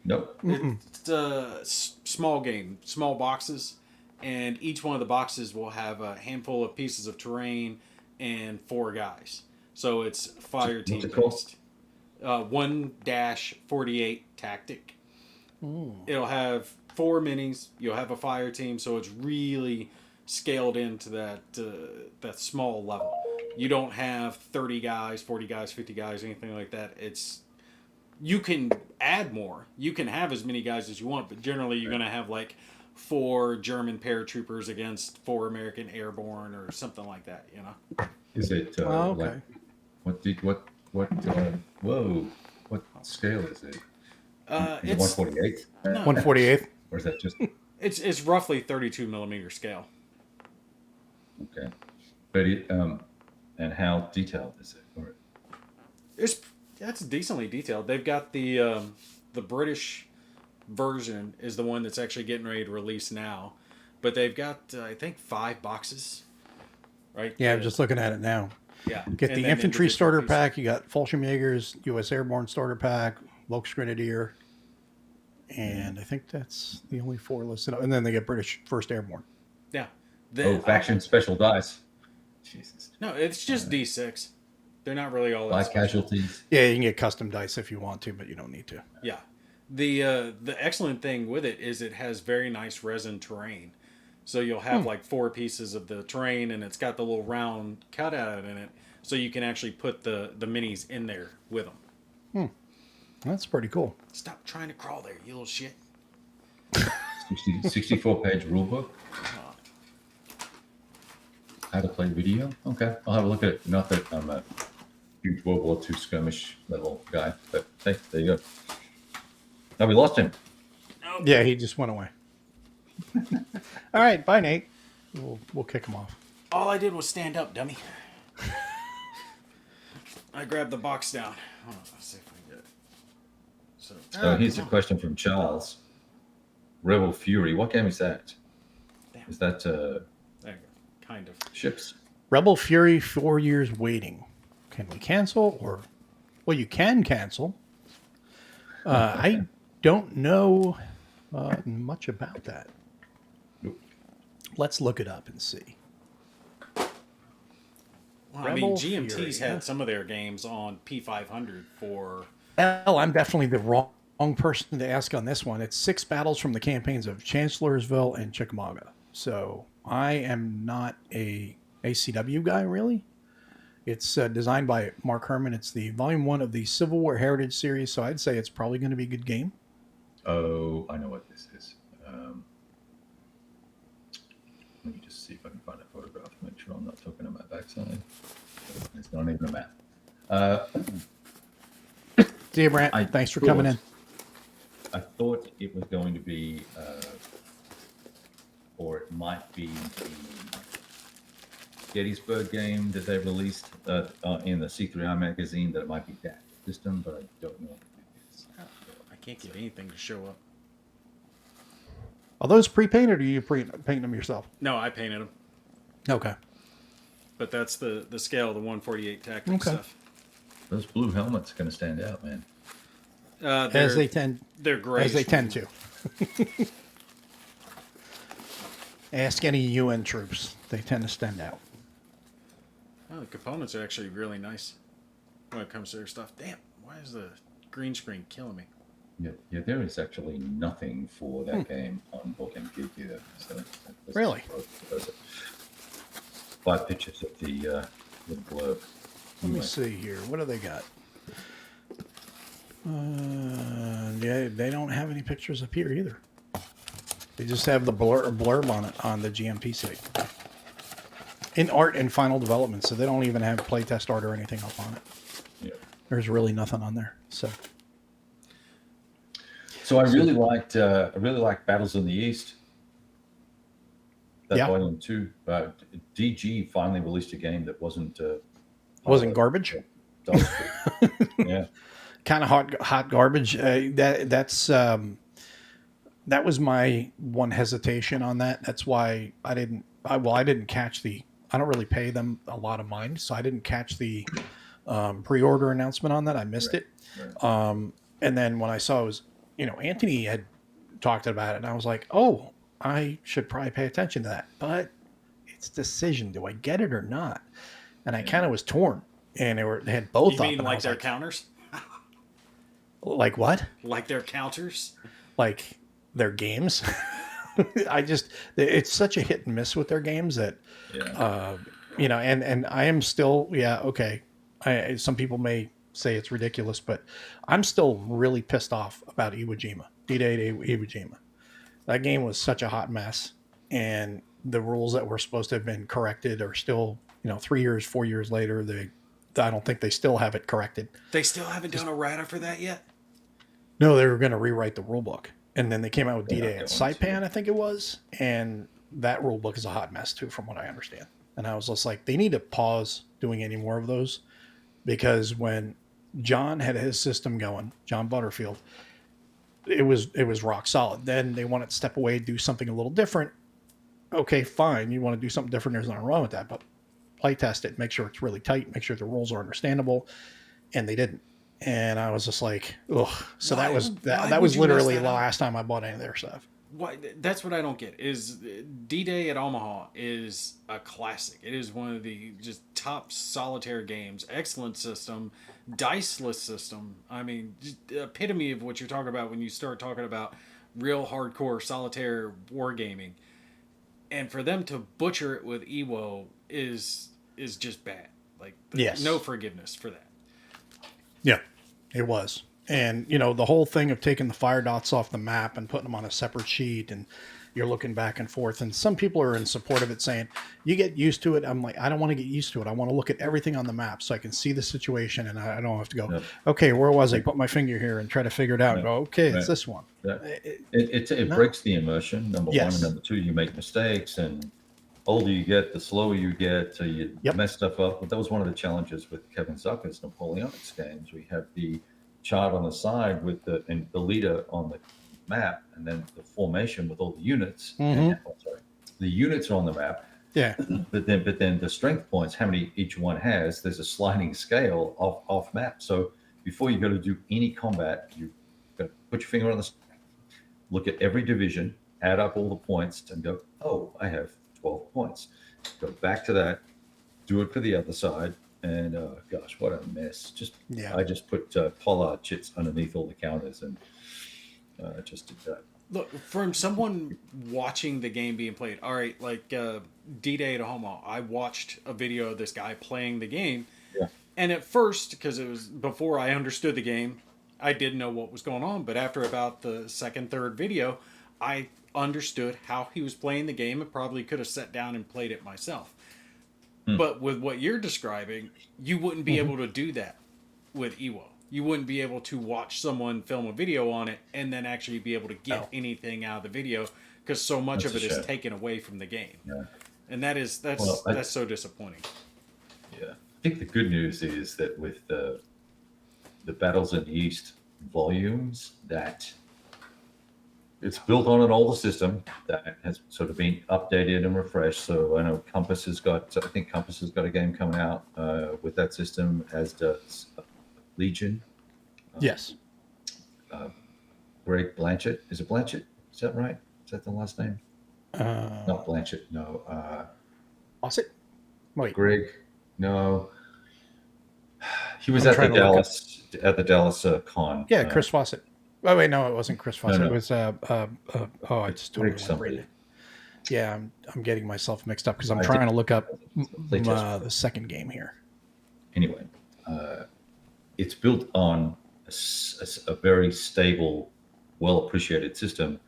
Nope. It's a small game, small boxes, and each one of the boxes will have a handful of pieces of terrain and 4 guys. So it's fire team What's it called? based. 1-48 Tactic. It'll have 4 minis. You'll have a fire team, so it's really scaled into that small level. You don't have 30 guys, 40 guys, 50 guys, anything like that. You can add more. You can have as many guys as you want, but generally you're going to have like 4 German paratroopers against 4 American airborne or something like that, you know? Is it okay. like whoa, what scale is it? Is it It's 148? 148th. Or is that just it's roughly 32 millimeter scale. okay? But it and how detailed is it? Or That's decently detailed. They've got the British version is the one that's actually getting ready to release now, but they've got I think 5 boxes, right? Yeah, I'm just looking at it now. Yeah. Get And the then infantry individual starter pieces. pack. You got Fallschirmjägers, U.S. Airborne starter pack, Volksgrenadier, and I think that's the only 4 listed. And then they get British First Airborne. Yeah. faction special dice. Jesus. No, it's just D6. They're not really all that 5 special. casualties. Yeah, you can get custom dice if you want to, but you don't need to. Yeah. The excellent thing with it is it has very nice resin terrain. So you'll have like 4 pieces of the terrain, and it's got the little round cutout in it, so you can actually put the minis in there with them. That's pretty cool. Stop trying to crawl there, you little shit. 64-page rulebook. How to play video? Okay, I'll have a look at it. Not that I'm a huge World War II skirmish level guy, but hey, there you go. Now we lost him. Yeah, he just went away. All right, bye, Nate. We'll kick him off. All I did was stand up, dummy. I grabbed the box down. Hold on, let's see if we can get it. So here's a question from Charles. Rebel Fury. What game is that? Damn. Is that There you go. Kind of. ships? Rebel Fury, 4 years waiting. Can we cancel or? Well, you can cancel. I don't know much about that. Nope. Let's look it up and see. Well, I mean, Rebel GMT's Fury, had huh? some of their games on P500 for. Well, I'm definitely the wrong person to ask on this one. It's 6 battles from the campaigns of Chancellorsville and Chickamauga. So I am not a ACW guy, really. It's designed by Mark Herman. It's the Volume 1 of the Civil War Heritage series, so I'd say it's probably going to be a good game. Oh, I know what this is. Let me just see if I can find a photograph to make sure I'm not talking on my backside. It's not even a map. See you, Brant. Thanks for coming in. I thought it was going to be, or it might be the Gettysburg game that they released in the C3I magazine, that it might be that system, but I don't know what it is. I can't get anything to show up. Are those pre-painted or you paint them yourself? No, I painted them. Okay. But that's the scale of the 148 tactic Okay. stuff. Those blue helmets are going to stand out, man. As they tend to. Ask any UN troops. They tend to stand out. Oh, the components are actually really nice when it comes to their stuff. Damn, why is the green screen killing me? Yeah, there is actually nothing for that game on Book and Geek either. So that's Really? those are 5 pictures of the blurb. Let me see here. What do they got? Yeah, they don't have any pictures up here either. They just have the blurb on it on the GMP site. In art and final development, so they don't even have playtest art or anything up on it. Yeah. There's really nothing on there. So I really liked Battles in the East. That volume 2. DG finally released a game that wasn't garbage. Yeah. Kind of hot garbage. That was my one hesitation on that. That's why I didn't catch the. I don't really pay them a lot of mind, so I didn't catch the pre-order announcement on that. I missed it. Right. And then when I saw it was, Anthony had talked about it, and I was like, oh, I should probably pay attention to that. But it's decision: do I get it or not? And I kind of was torn. And they had both. You mean like their counters? Like what? Like their counters? Like their games? It's such a hit and miss with their games that, and I am still, okay. Some people may say it's ridiculous, but I'm still really pissed off about Iwo Jima, D-Day Iwo Jima. That game was such a hot mess, and the rules that were supposed to have been corrected are still, 3 years, 4 years later, I don't think they still have it corrected. They still haven't done a rata for that yet? No, they were going to rewrite the rule book. And then they came out with D-Day at Saipan, I think it was. And that rule book is a hot mess, too, from what I understand. And I was just like, they need to pause doing any more of those. Because when John had his system going, John Butterfield, it was rock solid. Then they wanted to step away, do something a little different. Okay, fine. You want to do something different. There's nothing wrong with that. But play test it. Make sure it's really tight. Make sure the rules are understandable. And they didn't. And I was just like, ugh. So that was literally the last time I bought any of their stuff. Why? That's what I don't get. Is D-Day at Omaha is a classic. It is one of the just top solitaire games. Excellent system, diceless system. I mean, just the epitome of what you're talking about when you start talking about real hardcore solitaire wargaming. And for them to butcher it with Ewo is just bad. Like, no forgiveness for that. Yeah, it was. And, the whole thing of taking the fire dots off the map and putting them on a separate sheet, and you're looking back and forth. And some people are in support of it saying, you get used to it. I'm like, I don't want to get used to it. I want to look at everything on the map so I can see the situation, and I don't have to go, okay, where was I? Put my finger here and try to figure it out. And go, okay, it's this one. Yeah. It breaks the immersion, number one. And number two, you make mistakes, and older you get, the slower you get, so you mess stuff up. But that was one of the challenges with Kevin Zucker's Napoleonics games. We have the chart on the side with the leader on the map, and then the formation with all the units. The units are on the map. Yeah. But then the strength points, how many each one has, there's a sliding scale off map. So before you go to do any combat, you got to put your finger on the, look at every division, add up all the points, and go, oh, I have 12 points. Go back to that, do it for the other side, and gosh, what a mess! I just put pollard chits underneath all the counters, and just did that. Look, from someone watching the game being played, all right, like D-Day at Omaha, I watched a video of this guy playing the game, and at first, because it was before I understood the game, I didn't know what was going on, but after about the second, third video, I understood how he was playing the game and probably could have sat down and played it myself. But with what you're describing, you wouldn't be able to do that with Ewo. You wouldn't be able to watch someone film a video on it and then actually be able to get anything out of the video, because so much of it is taken away from the game. And that's so disappointing. Yeah. I think the good news is that with the Battles in the East volumes, that it's built on an older system that has sort of been updated and refreshed. So I know Compass has got a game coming out with that system, as does Legion. Yes. Greg Blanchett. Is it Blanchett? Is that right? Is that the last name? Not Blanchett. No. Fawcett? Wait. Greg. No. He was at the Dallas con. Yeah, Chris Fawcett. Oh wait, no, it wasn't Chris Fawcett. No. It was I just totally remembered. Yeah, I'm getting myself mixed up because I'm trying to look up the second game here. Anyway, it's built on a very stable, well appreciated system.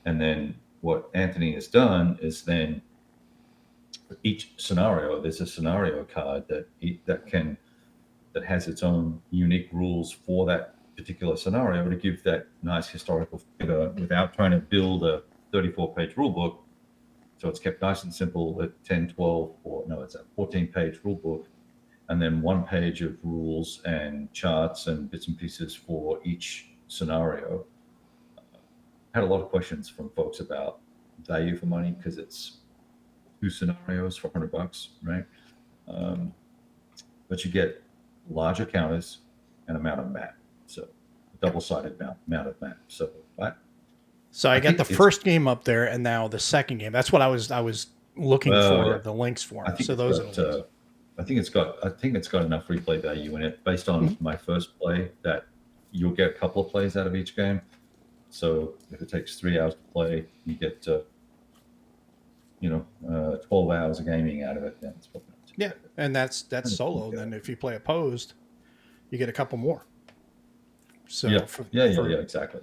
And then what Anthony has done is then each scenario, there's a scenario card that has its own unique rules for that particular scenario to give that nice historical flavor without trying to build a 34-page rule book. So it's kept nice and simple at 10, 12, or no, it's a 14-page rule book, and then 1 page of rules and charts and bits and pieces for each scenario. Had a lot of questions from folks about value for money because it's 2 scenarios for $100, right? But you get larger counters and amount of map, so double-sided amount of map. So I got the first game up there, and now the second game. That's what I was looking for the links for. So those are the links. I think it's got enough replay value in it based on my first play that you'll get a couple of plays out of each game. So if it takes 3 hours to play, you get 12 hours of gaming out of it. Then it's probably not too bad. And that's solo. Then if you play opposed, you get a couple more. So exactly.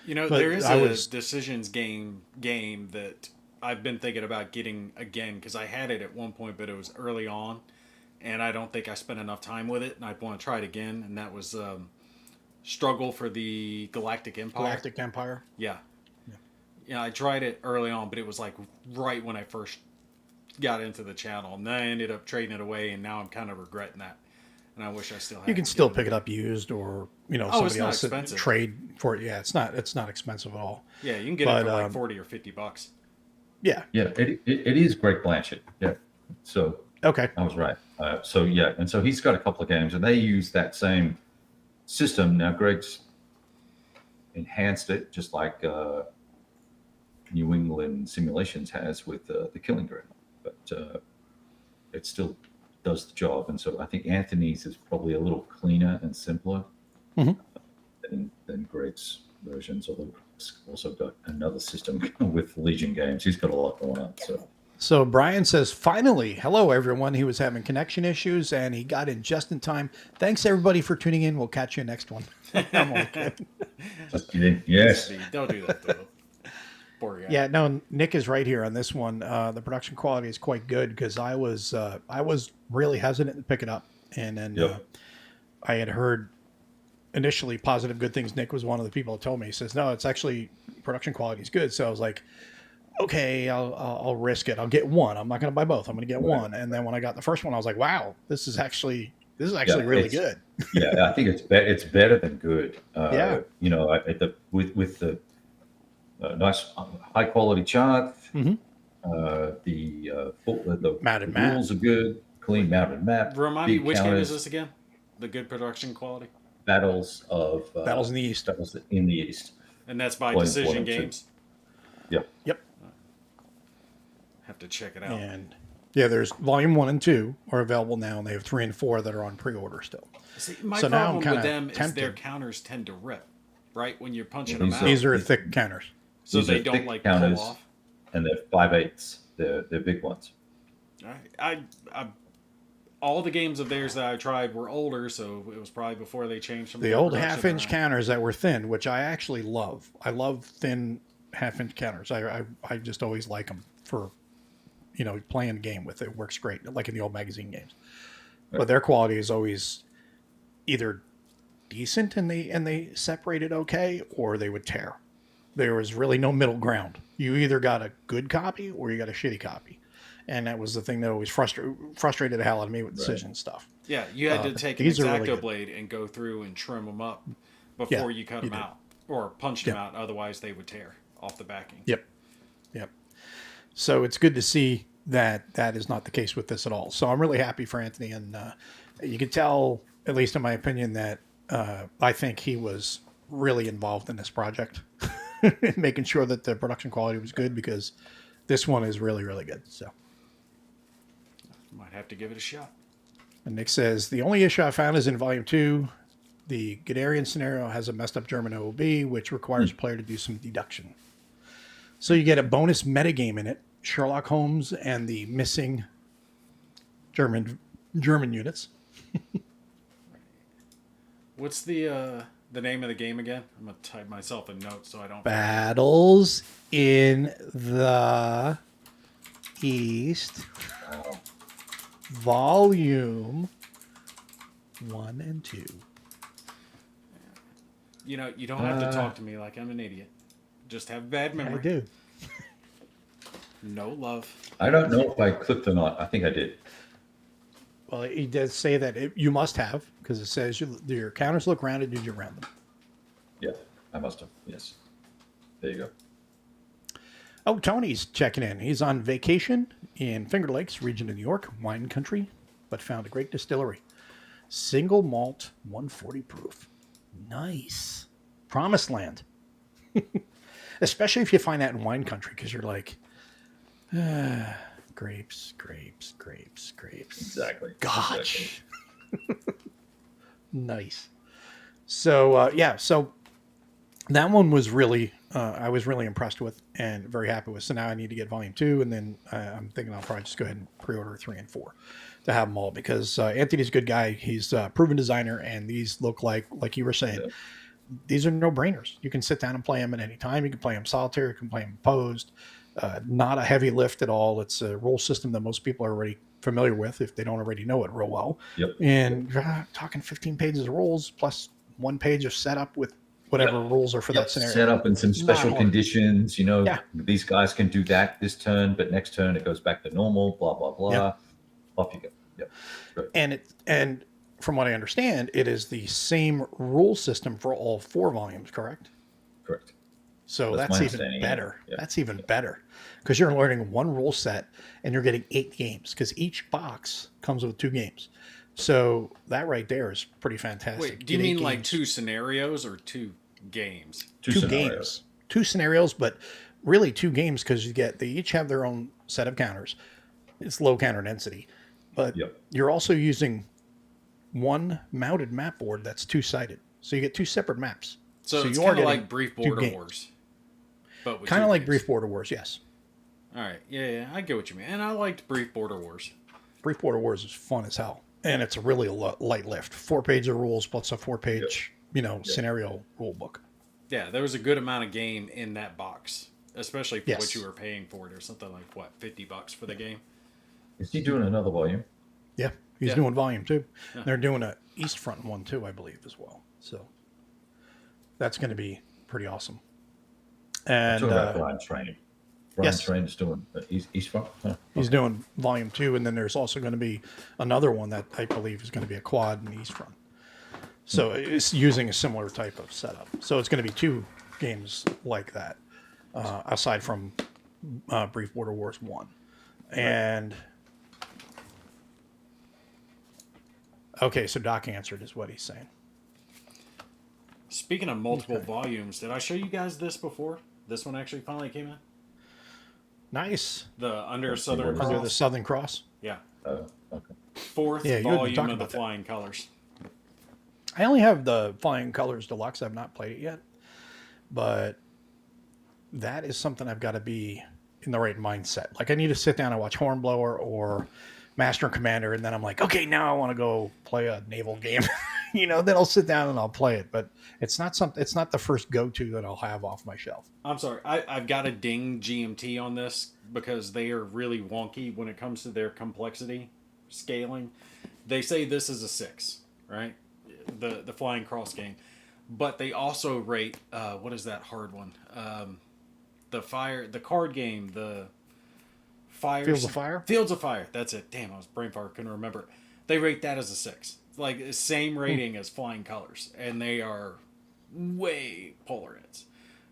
There is a decisions game that I've been thinking about getting again because I had it at one point, but it was early on, and I don't think I spent enough time with it, and I want to try it again. And that was Struggle for the Galactic Empire. Galactic Empire. Yeah. I tried it early on, but it was like right when I first got into the channel, and then I ended up trading it away, and now I'm kind of regretting that. And I wish I still had. You can still pick it up used, or somebody else expensive. Trade for it. Yeah, it's not expensive at all. Yeah, you can get it for like $40 or $50. Yeah. Yeah, it is Greg Blanchett. Yeah. So okay, I was right. And so he's got a couple of games, and they use that same system. Now Greg's enhanced it, just like New England Simulations has with the Killing Ground, but it still does the job. And so I think Anthony's is probably a little cleaner and simpler than Greg's versions, although Greg's also got another system with Legion games. He's got a lot going on. So Brian says, finally, hello, everyone. He was having connection issues, and he got in just in time. Thanks, everybody, for tuning in. We'll catch you next one. I'm only kidding. Yes. Don't do that, though. Poor guy. Yeah, no, Nick is right here on this one. The production quality is quite good because I was really hesitant to pick it up. And then I had heard initially positive, good things. Nick was one of the people that told me. He says, no, it's actually production quality is good. So I was like, okay, I'll risk it. I'll get one. I'm not going to buy both. I'm going to get one. And then when I got the first one, I was like, wow, this is actually really good. Yeah, I think it's better than good. With the nice high quality chart, the mounted rules are good, clean mounted map. Remind me, which game is this again? The good production quality. Battles in the East. Battles in the East. And that's by Decision Games. Yep. Have to check it out. And there's volume 1 and 2 are available now, and they have 3 and 4 that are on pre-order still. See, my problem with them is their counters tend to rip, right? When you're punching them out. These are thick counters. So they don't like pull off. And they're 5/8. They're big ones. I all the games of theirs that I tried were older, so it was probably before they changed some. The old half-inch counters that were thin, which I actually love. I love thin half-inch counters. I just always like them for, playing a game with it. It works great, like in the old magazine games. Right. But their quality is always either decent and they separated okay, or they would tear. There was really no middle ground. You either got a good copy or you got a shitty copy. And that was the thing that always frustrated the hell out of me with Decision stuff. Yeah, you had to take an X-Acto blade and go through and trim them up before you cut them out or punch them out. Otherwise, they would tear off the backing. Yep. So it's good to see that is not the case with this at all. So I'm really happy for Anthony. And you can tell, at least in my opinion, that I think he was really involved in this project. Making sure that the production quality was good, because this one is really, really good. So might have to give it a shot. And Nick says, the only issue I found is in volume 2, the Guderian scenario has a messed up German OOB, which requires a player to do some deduction. So you get a bonus metagame in it, Sherlock Holmes and the missing German units. What's the name of the game again? I'm gonna type myself a note so I don't. Battles in the East, Wow. Volume 1 and 2. You know, you don't have to talk to me like I'm an idiot. Just have bad memory. I do. No love. I don't know if I clicked or not. I think I did. Well, he does say that you must have, because it says your counters look rounded. Did you round them? Yeah, I must have. Yes. There you go. Oh, Tony's checking in. He's on vacation in Finger Lakes, region of New York, wine country, but found a great distillery. Single malt, 140 proof. Nice. Promised land. Especially if you find that in wine country, because you're like, grapes, grapes, grapes, grapes. Exactly. Gosh. Exactly. Nice. So, so that one was really, I was really impressed with and very happy with. So now I need to get volume 2, and then I'm thinking I'll probably just go ahead and pre-order 3 and 4 to have them all, because Anthony's a good guy. He's a proven designer, and these look like you were saying, these are no-brainers. You can sit down and play them at any time. You can play them solitaire. You can play them opposed. Not a heavy lift at all. It's a rule system that most people are already familiar with if they don't already know it real well. Yep. And talking 15 pages of rules plus 1 page of setup with whatever rules are for that scenario. Setup and some special conditions. You know, Yeah. these guys can do that this turn, but next turn it goes back to normal. Blah blah blah. Yep. Off you go. Yep. Good. And from what I understand, it is the same rule system for all 4 volumes. Correct. Correct. So that's even better. Yeah. That's even better, because you're learning 1 rule set and you're getting 8 games, because each box comes with 2 games. So that right there is pretty fantastic. Wait, do you mean like 2 scenarios or 2 games? 2 games. 2 scenarios, but really 2 games, because they each have their own set of counters. It's low counter density, but you're also using 1 mounted map board that's 2-sided. So you get 2 separate maps. So it's kind of like Brief Border Wars. But kind of like Brief Border Wars, yes. All right. Yeah, I get what you mean. And I liked Brief Border Wars. Brief Border Wars is fun as hell. And it's a really light lift. 4 pages of rules plus a 4-page, scenario rule book. Yeah, there was a good amount of game in that box, especially for what you were paying for it, or something like, $50 for the game? Is he doing another volume? Yeah, he's doing volume 2. Yeah. They're doing a East Front one too, I believe, as well. So that's going to be pretty awesome. And talking about Brian Train. Brian Train's doing East Front. Huh? He's doing volume 2, and then there's also going to be another one that I believe is going to be a quad in East Front. So it's using a similar type of setup. So it's going to be 2 games like that, aside from Brief Border Wars 1. And okay, so Doc answered is what he's saying. Speaking of multiple volumes, did I show you guys this before? This one actually finally came in. Nice. The Under Southern Cross. Under the Southern Cross. Yeah. Okay. 4th volume of the Flying Colors. I only have the Flying Colors Deluxe. I've not played it yet, but that is something I've got to be in the right mindset. Like I need to sit down and watch Hornblower or Master and Commander, and then I'm like, okay, now I want to go play a naval game. Then I'll sit down and I'll play it. But it's not the first go-to that I'll have off my shelf. I'm sorry. I've got to ding GMT on this because they are really wonky when it comes to their complexity scaling. They say this is a 6, right? The Flying Cross game. But they also rate, what is that hard one? The card game, the Fire. Fields of Fire? Fields of Fire. That's it. Damn, I was brain fart. Couldn't remember it. They rate that as a 6. Like the same rating as Flying Colors, and they are way polar ends,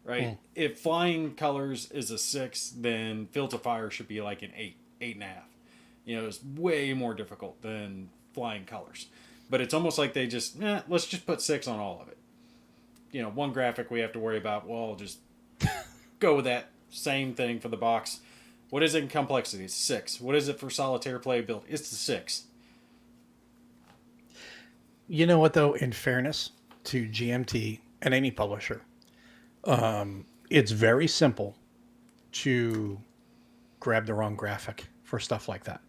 right? If Flying Colors is a 6, then Fields of Fire should be like an 8, 8.5. It's way more difficult than Flying Colors, but it's almost like they just let's just put 6 on all of it. 1 graphic we have to worry about. Well, just go with that same thing for the box. What is it in complexity? It's 6. What is it for solitaire playability? It's the 6. You know what, though? In fairness to GMT and any publisher, it's very simple to grab the wrong graphic for stuff like that.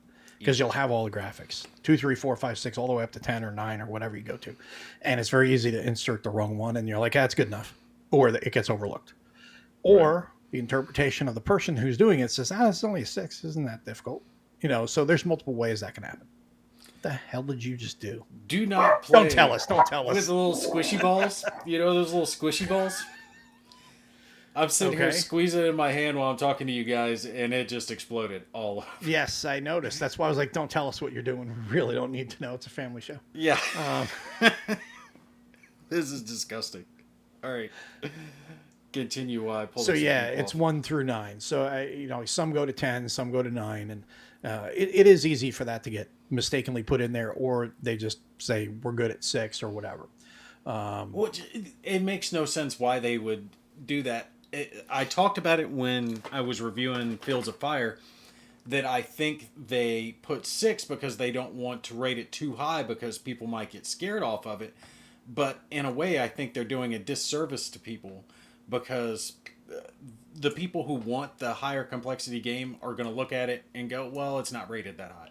because you'll have all the graphics 2, 3, 4, 5, 6, all the way up to 10 or 9 or whatever you go to, and it's very easy to insert the wrong one, and you're like, that's good enough, or it gets overlooked, or the interpretation of the person who's doing it says, it's only a 6, isn't that difficult, So there's multiple ways that can happen. What the hell did you just do? Do not play. Don't tell us. Don't tell us. With the little squishy balls. You know those little squishy balls? I'm sitting here squeezing it in my hand while I'm talking to you guys, and it just exploded all over. Yes, I noticed. That's why I was like, don't tell us what you're doing. We really don't need to know. It's a family show. Yeah. This is disgusting. All right. Continue while I pull So, this it's 1 through 9. So, some go to 10, some go to 9. And it is easy for that to get mistakenly put in there, or they just say, we're good at 6 or whatever. It makes no sense why they would do that. I talked about it when I was reviewing Fields of Fire, that I think they put 6 because they don't want to rate it too high because people might get scared off of it. But in a way, I think they're doing a disservice to people, because the people who want the higher complexity game are going to look at it and go, well, it's not rated that high.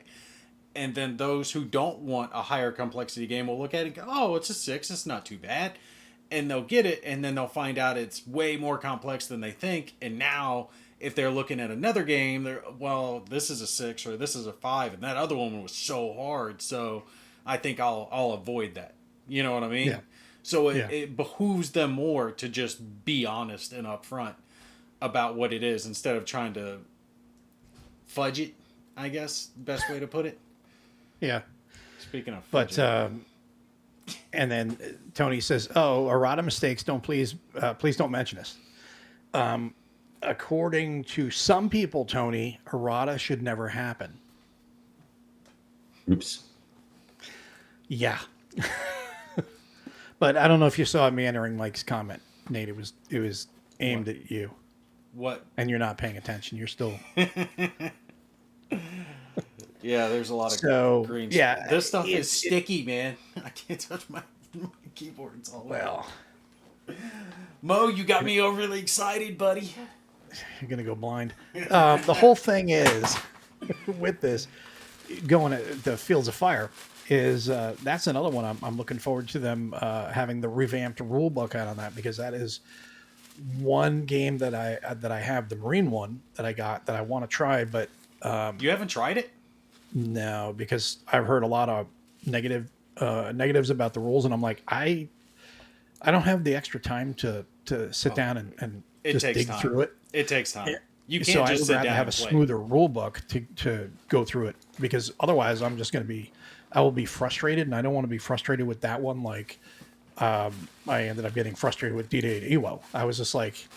And then those who don't want a higher complexity game will look at it and go, oh, it's a 6, it's not too bad. And they'll get it, and then they'll find out it's way more complex than they think. And now, if they're looking at another game, this is a 6 or this is a 5, and that other one was so hard, so I think I'll avoid that. You know what I mean? Yeah. So it behooves them more to just be honest and upfront about what it is, instead of trying to fudge it, I guess, best way to put it. Yeah. Speaking of fudging. But, and then Tony says, "Oh, errata mistakes. Please don't mention us." According to some people, Tony, errata should never happen. Oops. Yeah. But I don't know if you saw me entering Mike's comment, Nate. It was aimed at you. What? And you're not paying attention. You're still. Yeah, there's a lot of green. Yeah, this stuff is sticky, man. I can't touch my keyboard. It's all well. Mo, you got me overly excited, buddy. You're gonna go blind. The whole thing is with this going at the Fields of Fire is that's another one I'm looking forward to them having the revamped rule book out on that, because that is one game that I have, the Marine one that I got, that I want to try, but you haven't tried it? No, because I've heard a lot of negatives about the rules, and I'm like, I don't have the extra time to sit down and just dig through it. It takes time. You can't so just I sit would rather down have and a play. smoother rule book to go through it, because otherwise I will be frustrated, and I don't want to be frustrated with that one. Like I ended up getting frustrated with D-Day Ewo. I was just like,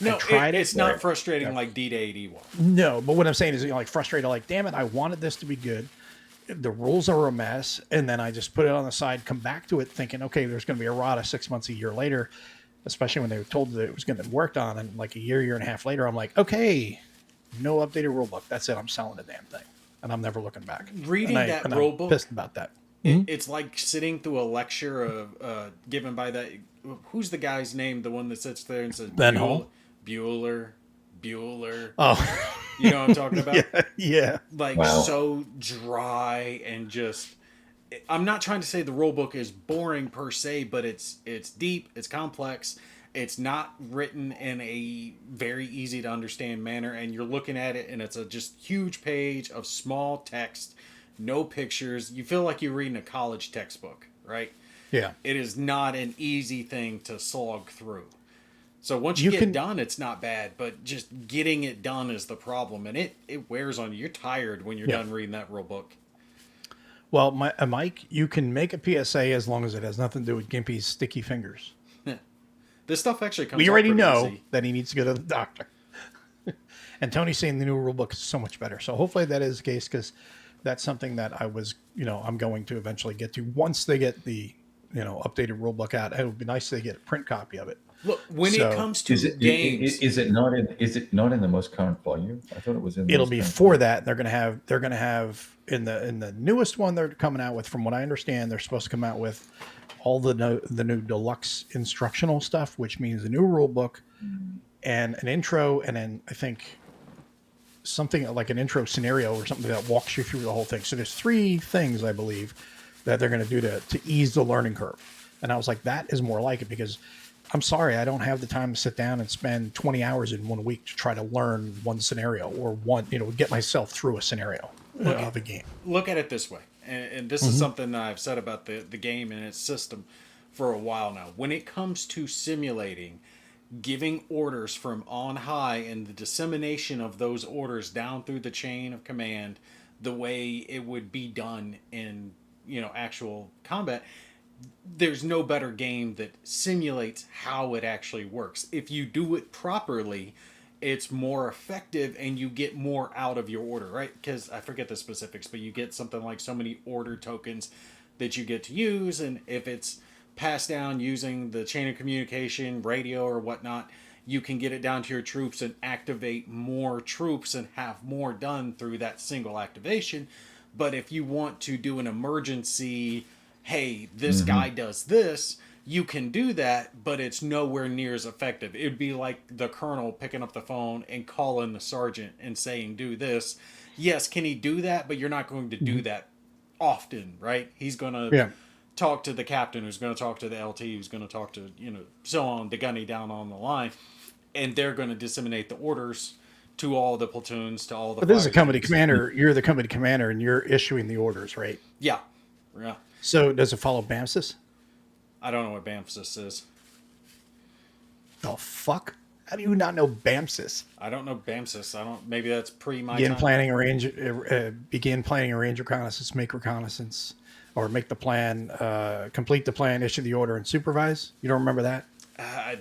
no, it's not frustrating like D-Day Ewo. No, but what I'm saying is, like, frustrated, like, damn it, I wanted this to be good. The rules are a mess, and then I just put it on the side, come back to it thinking, okay, there's going to be a errata 6 months, a year later, especially when they were told that it was going to be worked on, and like a year and a half later, I'm like, okay, no updated rule book. That's it. I'm selling the damn thing, and I'm never looking back. Reading that rule book, pissed about that. It's like sitting through a lecture of given by that. Who's the guy's name? The one that sits there and says Ben Hall. Bueller. Oh, you know what I'm talking about? Yeah. Like so dry and just. I'm not trying to say the rule book is boring per se, but it's deep, it's complex, it's not written in a very easy to understand manner, and you're looking at it and it's a just huge page of small text, no pictures. You feel like you're reading a college textbook, right? Yeah. It is not an easy thing to slog through. So once you get done, it's not bad, but just getting it done is the problem, and it wears on you. You're tired when you're done reading that rule book. Well, Mike, you can make a PSA as long as it has nothing to do with Gimpy's sticky fingers. This stuff actually comes. We already know that he needs to go to the doctor. And Tony's saying the new rule book is so much better. So hopefully that is the case, because that's something that I'm going to eventually get to once they get the, updated rule book out. It would be nice to get a print copy of it. Look, when it comes to games, is it not in the most current volume? I thought it was in. It'll be for that. They're going to have in the newest one they're coming out with. From what I understand, they're supposed to come out with all the new deluxe instructional stuff, which means a new rule book and an intro, and then I think something like an intro scenario or something that walks you through the whole thing. So there's 3 things I believe that they're going to do to ease the learning curve. And I was like, that is more like it, because I'm sorry, I don't have the time to sit down and spend 20 hours in 1 week to try to learn one scenario or get myself through a scenario of a game. Look at it this way, and this is something that I've said about the game and its system for a while now. When it comes to simulating giving orders from on high and the dissemination of those orders down through the chain of command, the way it would be done in actual combat, there's no better game that simulates how it actually works. If you do it properly, it's more effective and you get more out of your order, right? Because I forget the specifics, but you get something like so many order tokens that you get to use, and if it's passed down using the chain of communication, radio or whatnot, you can get it down to your troops and activate more troops and have more done through that single activation. But if you want to do an emergency, hey, this guy does this, you can do that, but it's nowhere near as effective. It'd be like the colonel picking up the phone and calling the sergeant and saying, do this. Yes, can he do that? But you're not going to do that often, right? He's going to talk to the captain, who's going to talk to the LT, who's going to talk to, so on, the gunny down on the line. And they're going to disseminate the orders to all the platoons, to all the... But this is a company commander. You're the company commander, and you're issuing the orders, right? Yeah. So does it follow BAMSIS? I don't know what BAMSIS is. The fuck? How do you not know BAMSIS? I don't know BAMSIS. Maybe that's pre my begin time. Begin planning, arrange reconnaissance, make reconnaissance, or make the plan, complete the plan, issue the order, and supervise. You don't remember that?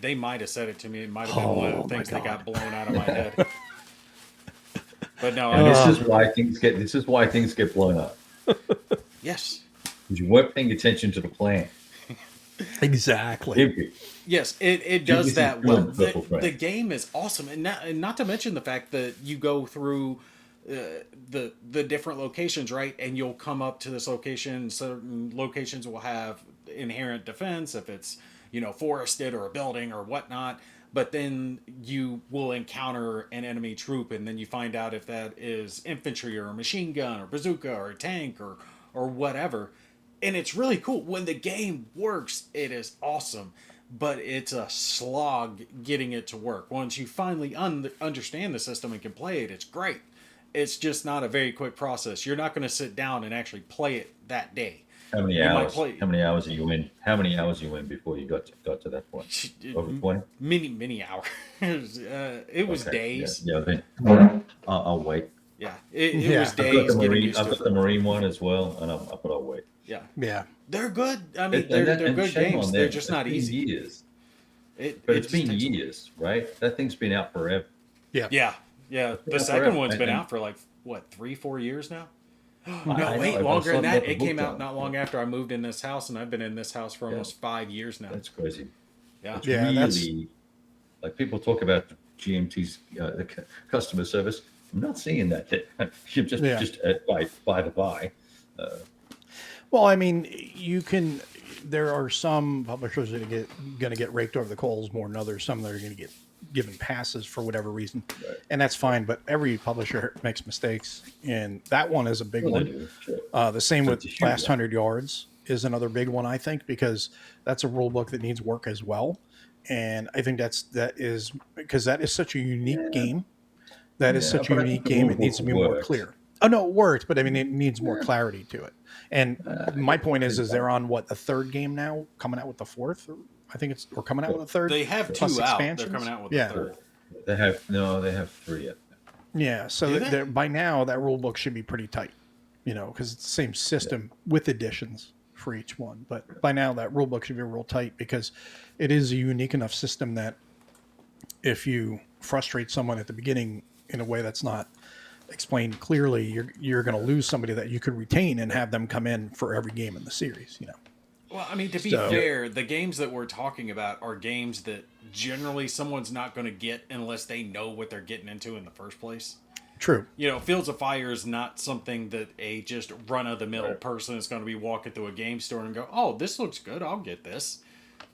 They might have said it to me. It might have been one of the things that got blown out of my head. But no, this is why things get blown up. Yes. Because you weren't paying attention to the plan. Exactly. Yes, it does that well. The game is awesome, and not to mention the fact that you go through the different locations, right? And you'll come up to this location. Certain locations will have inherent defense if it's forested or a building or whatnot. But then you will encounter an enemy troop, and then you find out if that is infantry or a machine gun or bazooka or a tank or whatever. And it's really cool. When the game works, it is awesome. But it's a slog getting it to work. Once you finally understand the system and can play it, it's great. It's just not a very quick process. You're not going to sit down and actually play it that day. How many hours? How many hours are you in? How many hours are you in before you got to that point? Over 20? Many hours. It was days. Yeah. I'll wait. Yeah, it was days. I've got the Marine one as well, and I'll wait. Yeah. They're good. I mean, they're good games. They're just not easy. Years. It's been years, right? That thing's been out forever. Yeah. The second one's been out for 3-4 years now. No, wait, longer than that. It came out not long after I moved in this house, and I've been in this house for almost 5 years now. That's crazy. Yeah. It's really, like people talk about GMT's customer service. I'm not seeing that. You're just by the by. Well, I mean, there are some publishers that are going to get raked over the coals more than others. Some that are going to get given passes for whatever reason, and that's fine. But every publisher makes mistakes, and that one is a big one. Sure. The same with Last 100 Yards is another big one, I think, because that's a rule book that needs work as well. And I think that is because that is such a unique game. That is such a unique game. It needs to be more clear. Oh no, it works, but I mean, it needs more clarity to it. And my point is they're on the third game now, coming out with the fourth. I think or coming out with the third. They have 2 out. They're coming out with the third. They have 3 yet. Yeah, so by now that rule book should be pretty tight, because it's the same system with additions for each one. But by now that rule book should be real tight because it is a unique enough system that if you frustrate someone at the beginning in a way that's not explained clearly, you're going to lose somebody that you could retain and have them come in for every game in the series. Well, I mean, to be fair, the games that we're talking about are games that generally someone's not going to get unless they know what they're getting into in the first place. True. Fields of Fire is not something that a just run-of-the-mill person is going to be walking through a game store and go, oh, this looks good, I'll get this.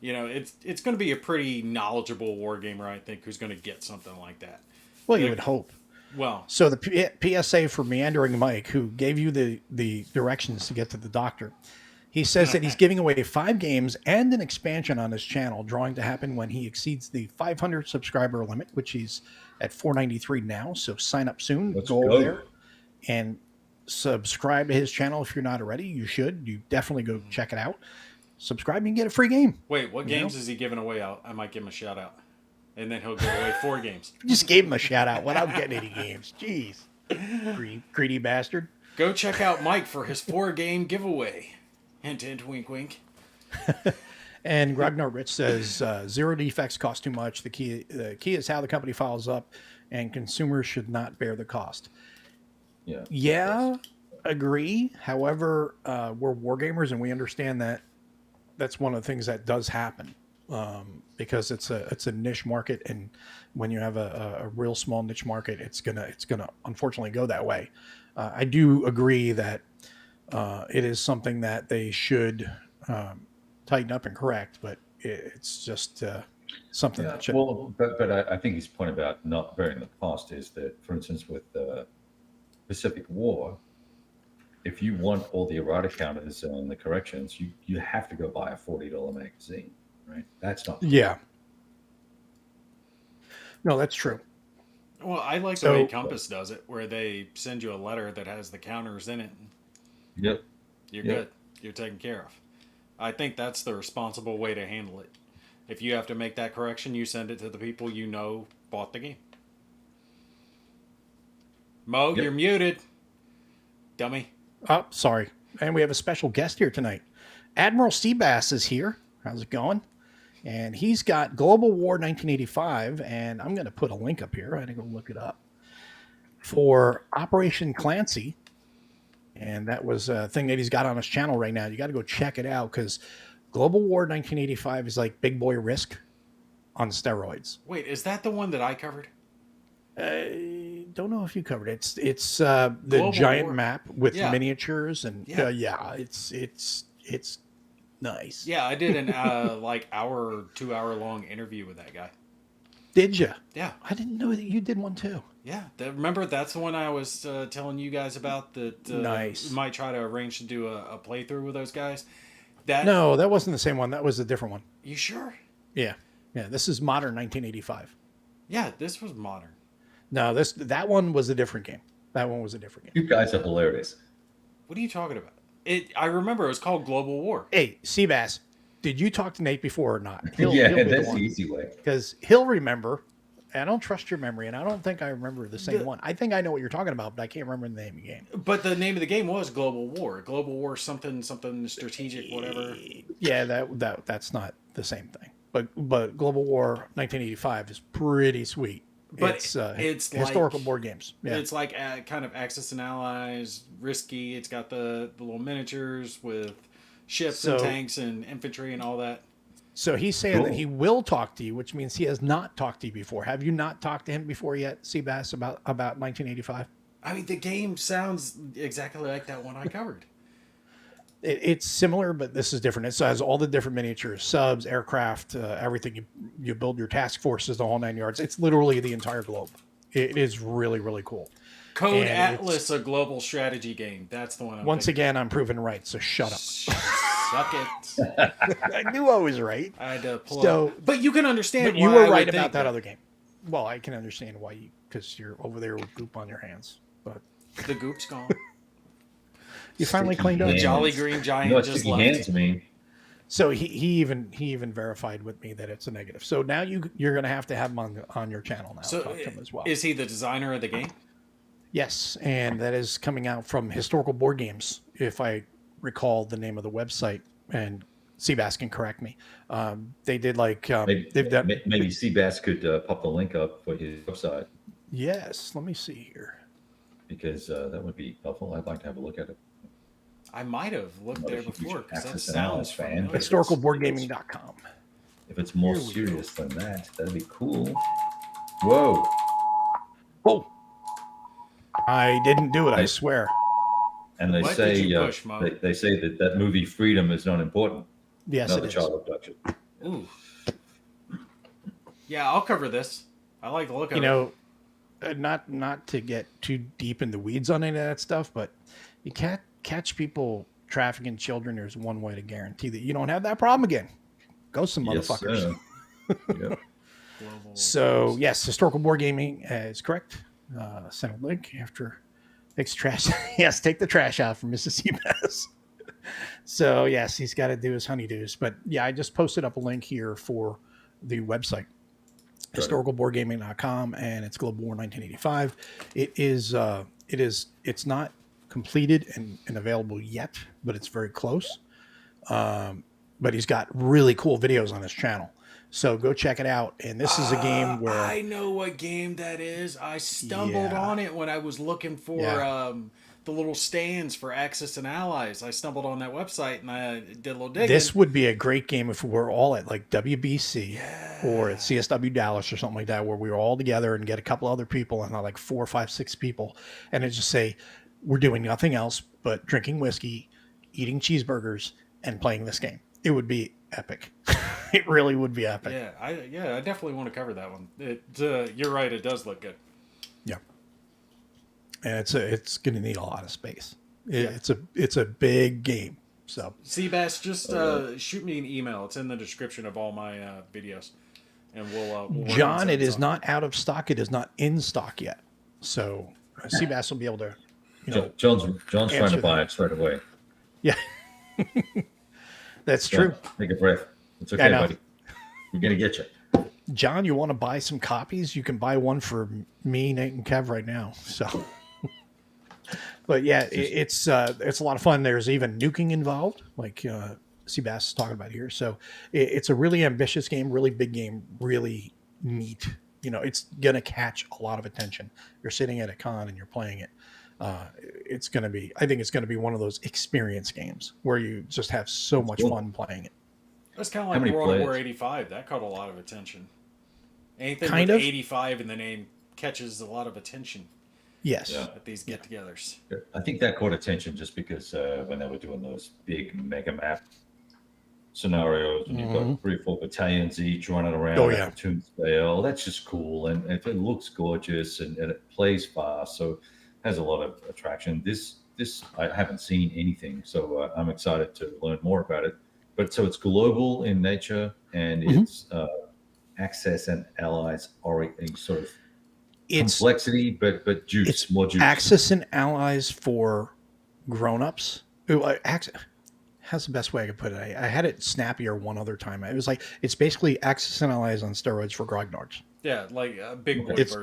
It's going to be a pretty knowledgeable wargamer, I think, who's going to get something like that. Well, you would hope. Well, So the PSA for Meandering Mike, who gave you the directions to get to the doctor, he says that he's giving away 5 games and an expansion on his channel, drawing to happen when he exceeds the 500 subscriber limit, which he's at 493 now. So sign up soon. Let's Go over go. there and subscribe to his channel if you're not already. You should. You definitely go check it out. Subscribe and get a free game. wait, what games is he giving away out? I might give him a shout out. And then he'll give away 4 games. Just gave him a shout out without getting any games. Jeez. Greedy bastard. Go check out Mike for his 4-game giveaway. Hint, hint, wink, wink. And Ragnar Rich says 0 defects cost too much. The key is how the company follows up, and consumers should not bear the cost. Yeah, agree. However, we're wargamers, and we understand that that's one of the things that does happen. Because it's a niche market, and when you have a real small niche market, it's gonna unfortunately go that way. I do agree that it is something that they should tighten up and correct, but it's just something that should. Well, but I think his point about not bearing the cost is that, for instance, with the Pacific War, if you want all the errata counters and the corrections, you have to go buy a $40 magazine. Right? That's not. Yeah. No, that's true. Well, I like the way Compass does it, where they send you a letter that has the counters in it. Yep. You're good. You're taken care of. I think that's the responsible way to handle it. If you have to make that correction, you send it to the people you know bought the game. Mo, you're muted. Dummy. Oh, sorry. And we have a special guest here tonight. Admiral Seabass is here. How's it going? And he's got Global War 1985, and I'm going to put a link up here. I had to go look it up for Operation Clancy, and that was a thing that he's got on his channel right now. You got to go check it out because Global War 1985 is like Big Boy Risk on steroids. Wait, is that the one that I covered? I don't know if you covered it. It's the Global giant War map with miniatures and it's nice. Yeah, I did an like 2-hour long interview with that guy. Did you? Yeah. I didn't know that you did one too. Yeah. Remember, that's the one I was telling you guys about that nice. We might try to arrange to do a playthrough with those guys. No, that wasn't the same one. That was a different one. You sure? Yeah. Yeah, this is modern 1985. Yeah, this was modern. No, that one was a different game. That one was a different game. You guys are hilarious. What are you talking about? I remember it was called Global War. Hey, Seabass, did you talk to Nate before or not? He'll that's the easy way. Because he'll remember. I don't trust your memory, and I don't think I remember the same one. I think I know what you're talking about, but I can't remember the name of the game. But the name of the game was Global War. Global War something strategic, whatever. Yeah, that's not the same thing. But Global War 1985 is pretty sweet. But it's historical board games. Yeah. It's like kind of Axis and Allies, risky. It's got the little miniatures with ships and tanks and infantry and all that. So he's saying that he will talk to you, which means he has not talked to you before. Have you not talked to him before yet, Seabass, about 1985? I mean, the game sounds exactly like that one I covered. It's similar, but this is different. It has all the different miniatures, subs, aircraft, everything. You build your task forces, the whole 9 yards. It's literally the entire globe. It is really, really cool. Code Atlas, a global strategy game. That's the one. Once again, I'm proven right, so shut up. Suck it. I knew I was right. I had to pull up. But you can understand but you were right about that other game. Well, I can understand why because you're over there with goop on your hands. But the goop's gone. You finally cleaned up. Jolly Green Giant just left. Hands me. So he even verified with me that it's a negative. So now you're going to have him on your channel now. So talk to him as well. Is he the designer of the game? Yes, and that is coming out from Historical Board Games, if I recall the name of the website. And Seabass can correct me. They did like they've done. Maybe Seabass could pop the link up for his website. Yes, let me see here. Because that would be helpful. I'd like to have a look at it. I might have looked there before because that Axis sounds fan. Historicalboardgaming.com. If it's more serious than that, that'd be cool. Whoa. Oh. I didn't do it, I swear. And they say they say that movie Freedom is not important. Yes, not it the is. child abduction. Ooh. Yeah, I'll cover this. I like the look of it. You know, not to get too deep in the weeds on any of that stuff, but you can't catch people trafficking children. There's one way to guarantee that you don't have that problem again. Go some Yes, motherfuckers. sir. Yep. So yes, historical board gaming is correct. Send a link after takes trash. Yes, take the trash out from Mrs. Seabass. So yes, he's got to do his honeydews. But yeah, I just posted up a link here for the website, historicalboardgaming.com, and it's Global War 1985. It's not completed and available yet, but it's very close. But he's got really cool videos on his channel. So go check it out. And this is a game where I know what game that is. I stumbled on it when I was looking for the little stands for Axis and Allies. I stumbled on that website and I did a little digging. This would be a great game if we were all at like WBC or at CSW Dallas or something like that, where we were all together and get a couple other people and like 4, 5, 6 people, and it just say we're doing nothing else but drinking whiskey, eating cheeseburgers, and playing this game. It would be epic. It really would be epic. I definitely want to cover that one. You're right. It does look good. Yeah, and it's going to need a lot of space. It's a big game. So Seabass, just shoot me an email. It's in the description of all my videos, and we'll John, it is not out of stock. It is not in stock yet. So Seabass will be able to. John's trying to buy it straight away. Yeah, that's true. Take a breath. It's okay, buddy. We're gonna get you. John, you want to buy some copies? You can buy one for me, Nate, and Kev right now. So, but yeah, it's a lot of fun. There's even nuking involved, like Seabass is talking about here. So it's a really ambitious game, really big game, really neat. It's gonna catch a lot of attention. You're sitting at a con and you're playing it. I think it's going to be one of those experience games where you just have so much fun playing it. That's kind of like World War 85. That caught a lot of attention. Anything with 85 in the name catches a lot of attention. Yes. At these get-togethers. I think that caught attention just because when they were doing those big mega map scenarios, and you've got 3 or 4 battalions each running around at platoon scale, that's just cool, and it looks gorgeous, and it plays fast, so it has a lot of attraction. This I haven't seen anything, so I'm excited to learn more about it. But so it's global in nature, and it's Access and Allies are a sort of complexity, but juice, it's more juice. Access and Allies for grown-ups. How's the best way I could put it? I had it snappier one other time. It was like it's basically Access and Allies on steroids for grognards. Yeah, like a big boy version.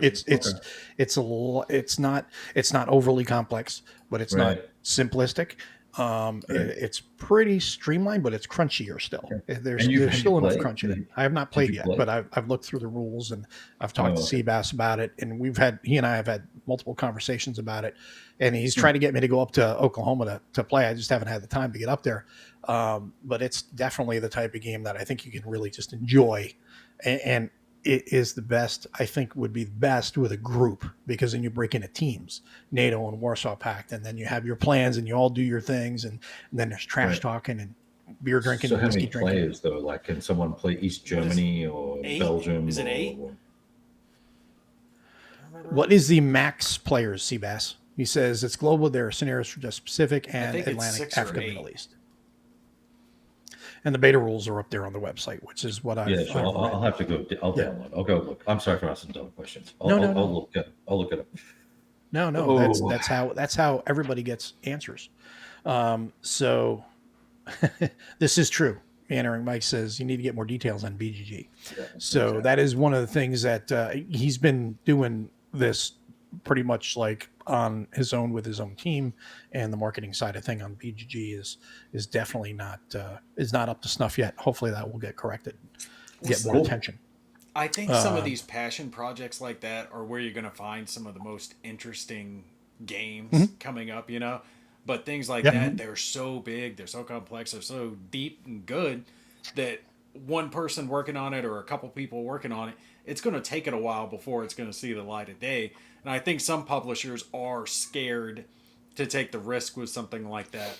It's not overly complex, but it's not simplistic. It's pretty streamlined, but it's crunchier still. There's still enough crunch in it. I have not played yet, but I've looked through the rules and I've talked to Seabass about it, and he and I have had multiple conversations about it, and he's trying to get me to go up to Oklahoma to play. I just haven't had the time to get up there, but it's definitely the type of game that I think you can really just enjoy, and it is the best. I think would be the best with a group, because then you break into teams, NATO and Warsaw Pact, and then you have your plans and you all do your things, and then there's trash talking and beer drinking. So and how whiskey many drinking. players though? Like, can someone play East Germany or 8? Belgium? Is it 8? What is the max players, Seabass? He says it's global. There are scenarios for just Pacific and Atlantic, Africa, Middle East. And the beta rules are up there on the website, which is what I'll have to go. I'll download. I'll go look. I'm sorry for asking dumb questions. I'll look at it. No. That's how everybody gets answers. So this is true. Mannering Mike says you need to get more details on BGG. So that is one of the things that he's been doing this pretty much like on his own with his own team, and the marketing side of thing on BGG is definitely not up to snuff yet. Hopefully that will get corrected, get more attention. I think some of these passion projects like that are where you're going to find some of the most interesting games coming up, But things like that, they're so big, they're so complex, they're so deep and good that one person working on it or a couple people working on it, it's going to take it a while before it's going to see the light of day. And I think some publishers are scared to take the risk with something like that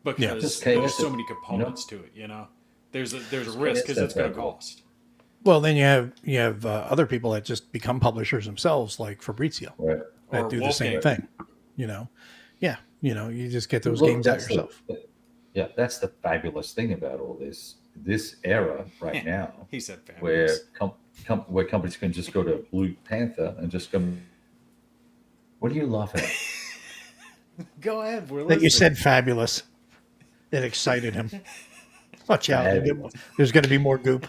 because there's so many components to it, There's a risk because it's going to cost. Well, then you have other people that just become publishers themselves, like Fabrizio, Right. that Or do the Wolf same Game. thing. You know, yeah, you just get those Look, games out that's yourself. yeah, that's the fabulous thing about all this era right now, He said where fabulous. where companies can just go to Blue Panther and just go. What are you laughing at? Go ahead, we're That you listening. said fabulous. It excited him. Watch out! Fabulous. There's going to be more goop.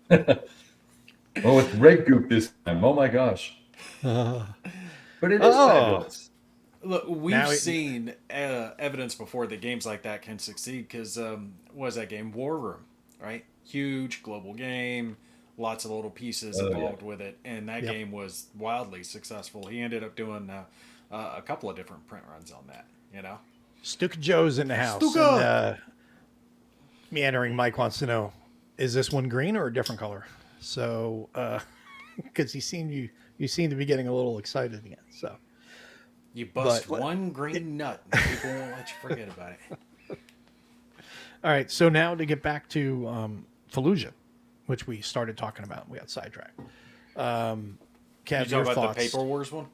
Oh, it's red goop this time. Oh my gosh! But it is Oh, fabulous. Look, we've now it, seen evidence before that games like that can succeed because what was that game? War Room, right? Huge global game, lots of little pieces Oh yeah. involved with it, and that yep. game was wildly successful. He ended up doing a couple of different print runs on that. You know, Stuka Joe's in the house, and Stuka. meandering Mike wants to know: is this one green or a different color? So, because you seem to be getting a little excited again. So, You bust but one green nut, and people won't let you forget about it. all right. So now to get back to Fallujah, which we started talking about, we got sidetracked. You Kev, talk your about thoughts? the Paper Wars one?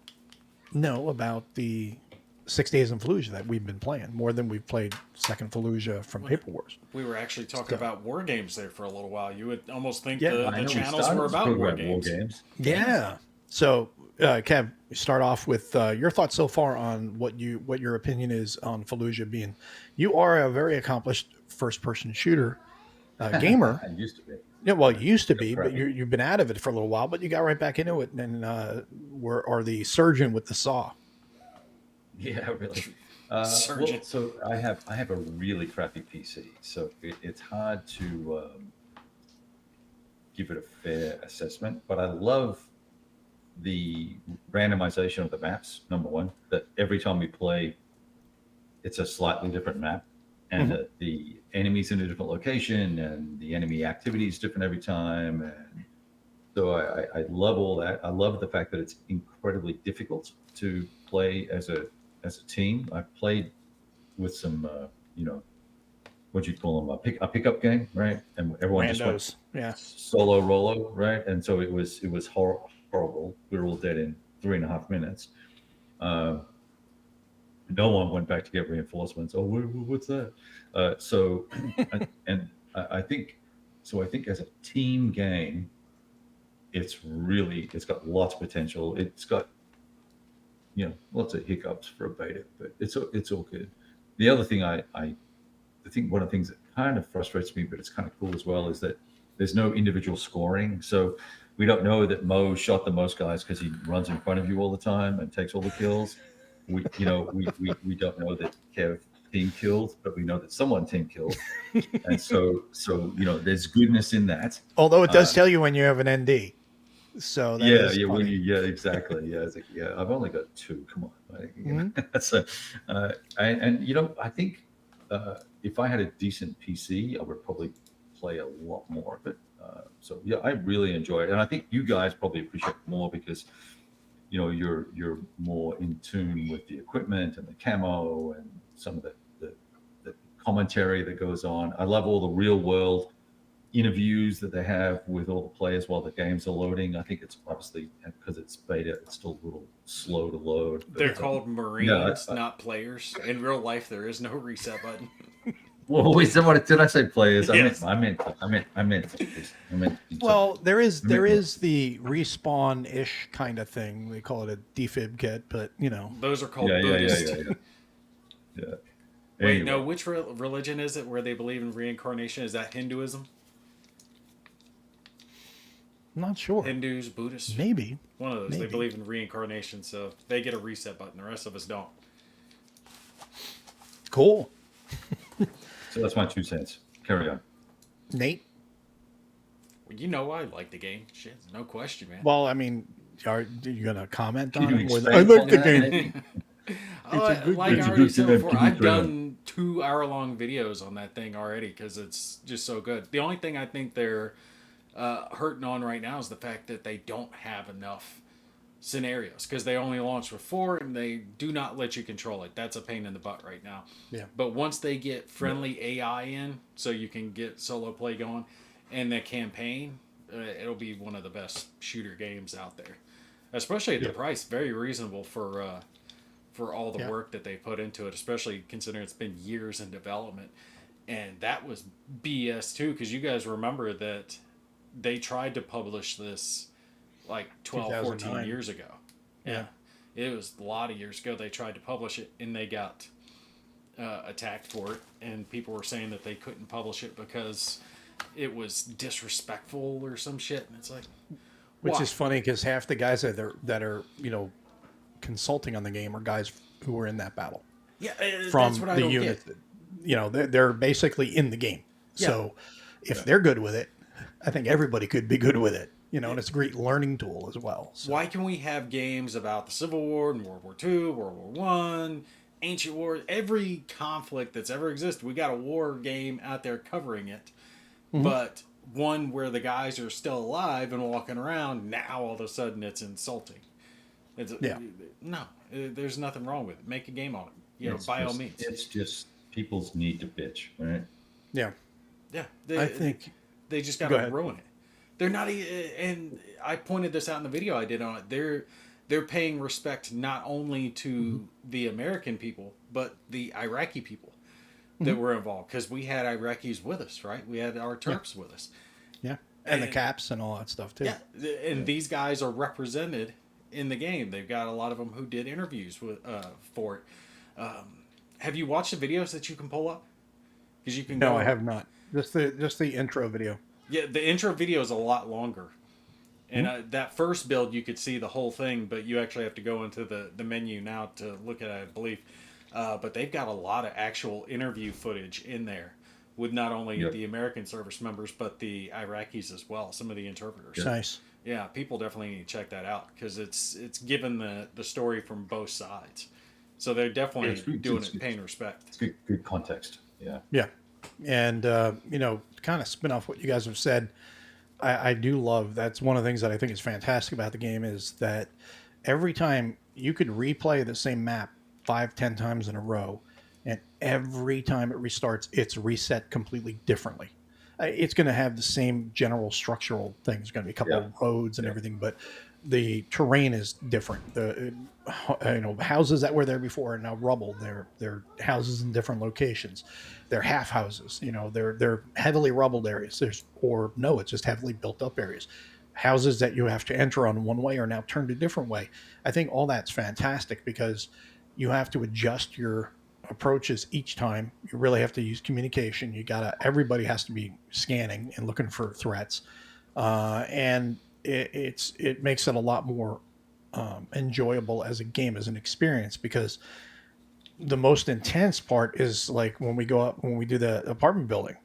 No, about the 6 days in Fallujah that we've been playing more than we've played Second Fallujah from Paper Wars. We were actually talking about war games there for a little while. You would almost think Yeah, the I know we channels started were to about talk war about war games. games. Yeah. So, Kev, start off with your thoughts so far on what your opinion is on Fallujah being. You are a very accomplished first-person shooter gamer. I used to be. Yeah, well, you used to Got be, but crappy. you've been out of it for a little while. But you got right back into it, and are the surgeon with the saw. Yeah, really. Surgeon. Well, so I have a really crappy PC, so it's hard to give it a fair assessment. But I love the randomization of the maps. Number one, that every time we play, it's a slightly different map, and Mhm. the enemies in a different location, and the enemy activity is different every time. And so I love all that. I love the fact that it's incredibly difficult to play as a team. I've played with some, you know, what you call them, a pickup game, right? And everyone just went Randos. Yeah. solo rolo, right? And so it was horrible. We were all dead in 3.5 minutes. Uh, no one went back to get reinforcements. Oh, what's that? So, and I think so. I think as a team game, it's got lots of potential. It's got lots of hiccups for a beta, but it's all good. The other thing I think one of the things that kind of frustrates me, but it's kind of cool as well, is that there's no individual scoring. So we don't know that Mo shot the most guys because he runs in front of you all the time and takes all the kills. We don't know that Kev team killed, but we know that someone team killed, and so there's goodness in that. Although it does Uh, tell you when you have an ND, so that yeah, is yeah, when funny. you exactly, yeah, it's like, yeah, I've only got two. Come on, Mhm. so I think if I had a decent PC, I would probably play a lot more of it. So yeah, I really enjoy it, and I think you guys probably appreciate it more because you're more in tune with the equipment and the camo and some of the commentary that goes on. I love all the real world interviews that they have with all the players while the games are loading. I think it's obviously because it's beta, it's still a little slow to load. They're But called yeah, Marines, not players. In real life, there is no reset button. well, wait, what did I say? Players? Yes. I meant. Well, I meant there is the respawn ish kind of thing. They call it a defib kit, but Those are yeah, called yeah, yeah, Buddhist. yeah, yeah. Yeah. Wait, no, Anyway, which religion is it where they believe in reincarnation? Is that Hinduism? I'm not sure. Hindus, Buddhists? Maybe, One of those. They maybe. believe in reincarnation, so they get a reset button. The rest of us don't. Cool, so that's my 2 cents. Carry on. Nate. Well, you know I like the game. Shit, no question, man. Well, I mean, are you gonna comment Can on you it? More expand I like on the that, game. Nate? It's a good Like game. I already said before, Can you I've expand? done 2 hour-long videos on that thing already because it's just so good. The only thing I think they're hurting on right now is the fact that they don't have enough scenarios because they only launched with 4 and they do not let you control it. That's a pain in the butt right now. Yeah. But once they get friendly AI in, so you can get solo play going, and the campaign, it'll be one of the best shooter games out there, especially at the price. Very reasonable for all the Yeah. work that they put into it, especially considering it's been years in development. And that was BS too, because you guys remember that they tried to publish this like 12, 14 2009. years ago. Yeah. It was a lot of years ago they tried to publish it, and they got attacked for it. And people were saying that they couldn't publish it because it was disrespectful or some shit. And it's like, Which why? is funny because half the guys that are consulting on the game are guys who were in that battle Yeah, from that's what I the don't unit. get. They're basically in the game. Yeah. So if they're good with it, I think everybody could be good with it. And it's a great learning tool as well. So. Why can we have games about the Civil War and World War II, World War One, ancient war, every conflict that's ever existed? We got a war game out there covering it, but one where the guys are still alive and walking around. Now all of a sudden it's insulting. It's, no, there's nothing wrong with it. Make a game on it. By all means. It's just people's need to bitch, right? Yeah. Yeah, I think they just got Go to ahead. ruin it. They're not, and I pointed this out in the video I did on it. They're paying respect not only to the American people but the Iraqi people that were involved, because we had Iraqis with us, right? We had our Turks with us. Yeah. And the caps and all that stuff too. Yeah, and these guys are represented in the game. They've got a lot of them who did interviews with for it. Have you watched the videos that you can pull up? Because you can. No, go, I have not. Just the intro video. Yeah, the intro video is a lot longer. And that first build, you could see the whole thing, but you actually have to go into the menu now to look at it, I believe. But they've got a lot of actual interview footage in there with not only the American service members, but the Iraqis as well, some of the interpreters. Nice. Yeah, people definitely need to check that out, because it's given the story from both sides. So they're definitely doing it, paying respect. It's good context. Yeah. Yeah. And, kind of spin off what you guys have said, I do love, that's one of the things that I think is fantastic about the game, is that every time you could replay the same map 5-10 times in a row, and every time it restarts, it's reset completely differently. It's going to have the same general structural things. There's going to be a couple of roads and everything, but the terrain is different. The houses that were there before are now rubble. They're houses in different locations. They're half houses. They're heavily rubbled areas. It's just heavily built up areas. Houses that you have to enter on one way are now turned a different way. I think all that's fantastic, because you have to adjust your approaches each time. You really have to use communication. Everybody has to be scanning and looking for threats, and it makes it a lot more enjoyable as a game, as an experience, because the most intense part is like when we do the apartment building,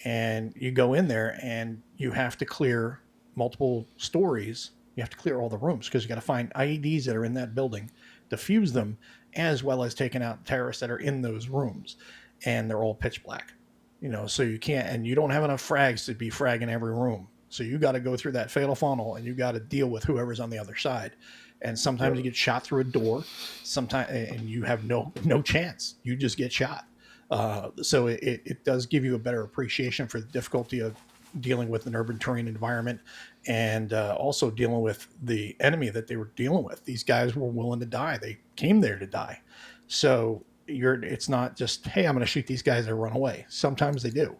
and you go in there and you have to clear multiple stories. You have to clear all the rooms, because you got to find IEDs that are in that building, defuse them, as well as taking out terrorists that are in those rooms, and they're all pitch black. So you can't, and you don't have enough frags to be fragging every room. So you got to go through that fatal funnel, and you got to deal with whoever's on the other side. And sometimes you get shot through a door, sometimes, and you have no chance. You just get shot. So it does give you a better appreciation for the difficulty of dealing with an urban terrain environment, and also dealing with the enemy that they were dealing with. These guys were willing to die. They came there to die. So it's not just, hey, I'm going to shoot these guys and run away. Sometimes they do.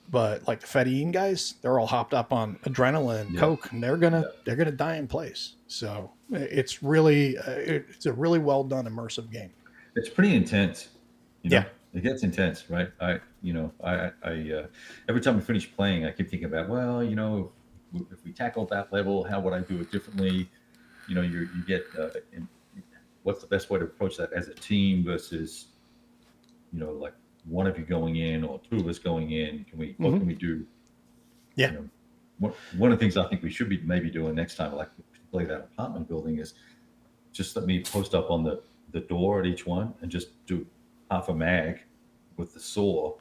But like the Fedayeen guys, they're all hopped up on adrenaline and coke, and they're gonna die in place. So it's really it's a really well done immersive game. It's pretty intense. Yeah, it gets intense, right? I every time I finish playing, I keep thinking about, well, if we tackled that level, how would I do it differently? You get what's the best way to approach that as a team versus, like one of you going in or two of us going in. What can we do? Yeah. One of the things I think we should be maybe doing next time, like play that apartment building, is just let me post up on the door at each one and just do half a mag with the saw